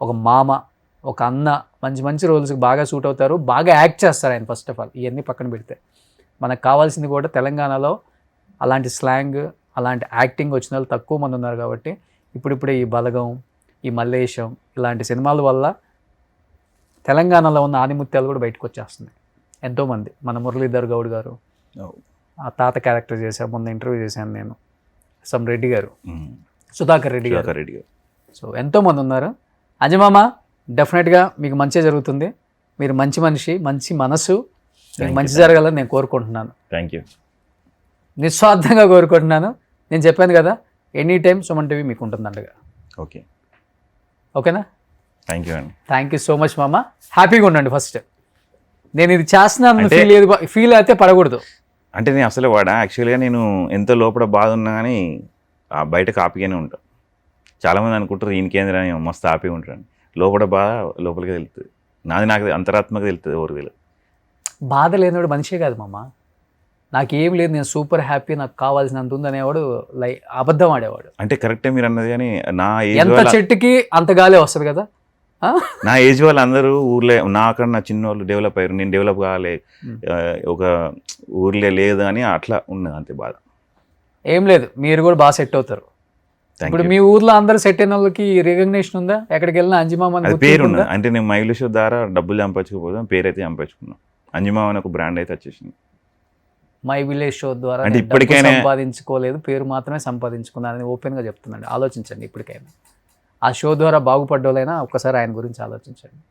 ఒక మామ, ఒక అన్న, మంచి రోల్స్కి బాగా సూట్ అవుతారు, బాగా యాక్ట్ చేస్తారు ఆయన. ఫస్ట్ ఆఫ్ ఆల్ ఇవన్నీ పక్కన పెడితే మనకు కావాల్సింది కూడా తెలంగాణలో అలాంటి స్లాంగ్, అలాంటి యాక్టింగ్ వచ్చిన వాళ్ళు తక్కువ మంది ఉన్నారు. కాబట్టి ఇప్పుడిప్పుడే ఈ బలగం, ఈ మల్లేశం ఇలాంటి సినిమాల వల్ల తెలంగాణలో ఉన్న ఆనిముత్యాలు కూడా బయటకు వచ్చేస్తున్నాయి ఎంతోమంది. మన మురళీధర్ గౌడ్ గారు ఆ తాత క్యారెక్టర్ చేశారు, మొన్న ఇంటర్వ్యూ చేశాను నేను. సమ్ రెడ్డి గారు, సుధాకర్ రెడ్డి గారు. సో ఎంతోమంది ఉన్నారు. అంజమామ డెఫినెట్గా మీకు మంచి జరుగుతుంది. మీరు మంచి మనిషి, మంచి మనసు, మీకు మంచి జరగాలని నేను కోరుకుంటున్నాను. థ్యాంక్ యూ, నిస్వార్థంగా కోరుకుంటున్నాను. నేను చెప్పాను కదా, ఎనీ టైం సుమన్ టీవీ మీకు ఉంటుందండగా. ఓకే, ఓకేనా? థ్యాంక్ యూ అండి. థ్యాంక్ యూ సో మచ్ మామ. హ్యాపీగా ఉండండి. ఫస్ట్ నేను ఇది చేస్తున్నాను అంటే ఫీల్ అయితే పడకూడదు. అంటే నేను అసలే వాడా యాక్చువల్గా నేను ఎంత లోపల బాధ ఉన్నా కానీ బయట కాపీగానే ఉంటాను. చాలామంది అనుకుంటారు ఈయన కేంద్రం మస్తు హ్యాపీగా ఉంటాను. లోపల బాధ లోపలికి తెలుస్తుంది, నాకు అంతరాత్మక తెలుస్తుంది. ఎవరు తెలియదు. బాధ లేనివాడు మనిషే కాదు మామ. నాకేం లేదు, నేను సూపర్ హ్యాపీ, నాకు కావాల్సినంత ఉంది అనేవాడు అబద్ధం ఆడేవాడు. అంటే కరెక్టే మీరు అన్నది, కానీ నా ఎంత చెట్టుకి అంత గాలే వస్తుంది కదా. నా ఏజ్ వాళ్ళు అందరూ ఊర్లే, నాకన్నా చిన్న వాళ్ళు డెవలప్ అయ్యారు, నేను డెవలప్ కావాలి, ఒక ఊర్లే లేదు అని అట్లా ఉన్నది అంతే బాధ. ఏం లేదు, మీరు కూడా బాగా సెట్ అవుతారు. ఇప్పుడు మీ ఊర్లో అందరూ సెట్ అయిన వాళ్ళకి రికగ్నేషన్ ఉందా? ఎక్కడికి వెళ్ళినా అంజమామ పేరు ఉన్నది. అంటే నేను మైలు షో ద్వారా డబ్బులు సంపాదించుకోపోతాం, పేరు అయితే సంపాదించుకున్నాం. అంజమామ అని ఒక బ్రాండ్ అయితే వచ్చేసింది. మై విలేజ్ షో ద్వారా అంటే ఇప్పటికైనా సంపాదించుకోలేదు, పేరు మాత్రమే సంపాదించుకున్నానని ఓపెన్గా చెప్తున్నాను. ఆలోచించండి ఇప్పటికైనా. ఆ షో ద్వారా బాగుపడ్డోళ్ళైనా ఒక్కసారి ఆయన గురించి ఆలోచించండి.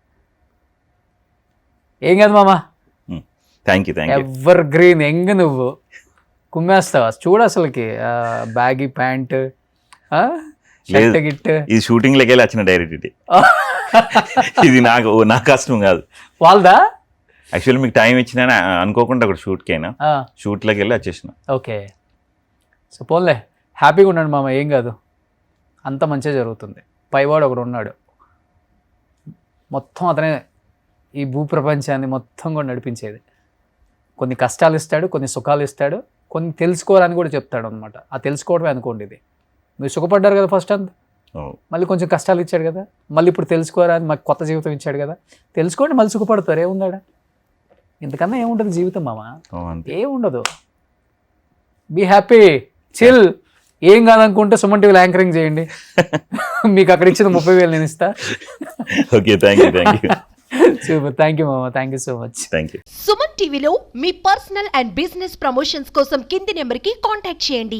ఏం కాదు మామ, thank you. Ever green young, నువ్వు కుమ్మేస్తావా చూడు. అసలుకి బ్యాగీ ప్యాంట్, గిట్, ఇది షూటింగ్ లకి వెళ్ళి వచ్చిన డైరెక్ట్. ఇది నా కష్టం కాదు, వాళ్ళదా. యాక్చువల్లీ మీకు టైం ఇచ్చినా అనుకోకుండా అక్కడ షూట్కి అయినా షూట్లోకి వెళ్ళి వచ్చేసిన. ఓకే, సో పోన్లే, హ్యాపీగా ఉండండి మామ, ఏం కాదు, అంత మంచిగా జరుగుతుంది. పైవాడు ఒకడు ఉన్నాడు, మొత్తం అతనే ఈ భూప్రపంచాన్ని మొత్తం కూడా నడిపించేది. కొన్ని కష్టాలు ఇస్తాడు, కొన్ని సుఖాలు ఇస్తాడు, కొన్ని తెలుసుకోవాలని కూడా చెప్తాడు అనమాట. ఆ తెలుసుకోవడమే అనుకోండి ఇది. మీరు సుఖపడ్డారు కదా ఫస్ట్ అంతా, మళ్ళీ కొంచెం కష్టాలు ఇచ్చాడు కదా, మళ్ళీ ఇప్పుడు తెలుసుకోవాలని మాకు కొత్త జీవితం ఇచ్చాడు కదా, తెలుసుకోండి మళ్ళీ సుఖపడతారు. ఏముందాడా, ఇంతకన్నా ఏముంటుంది జీవితం మామ, ఏముండదు. Be happy, chill. ఏం కాదనుకుంటే సుమన్ టీవీలో యాంకరింగ్ చేయండి. మీకు అక్కడ ఇచ్చిన 30,000 నేను ఇస్తా. Okay, thank you. Super, thank you మామ, thank you so much. Thank you. Suman టీవీలో మీ పర్సనల్ అండ్ బిజినెస్ ప్రమోషన్స్ కోసం కింది నెంబర్కి కాంటాక్ట్ చేయండి.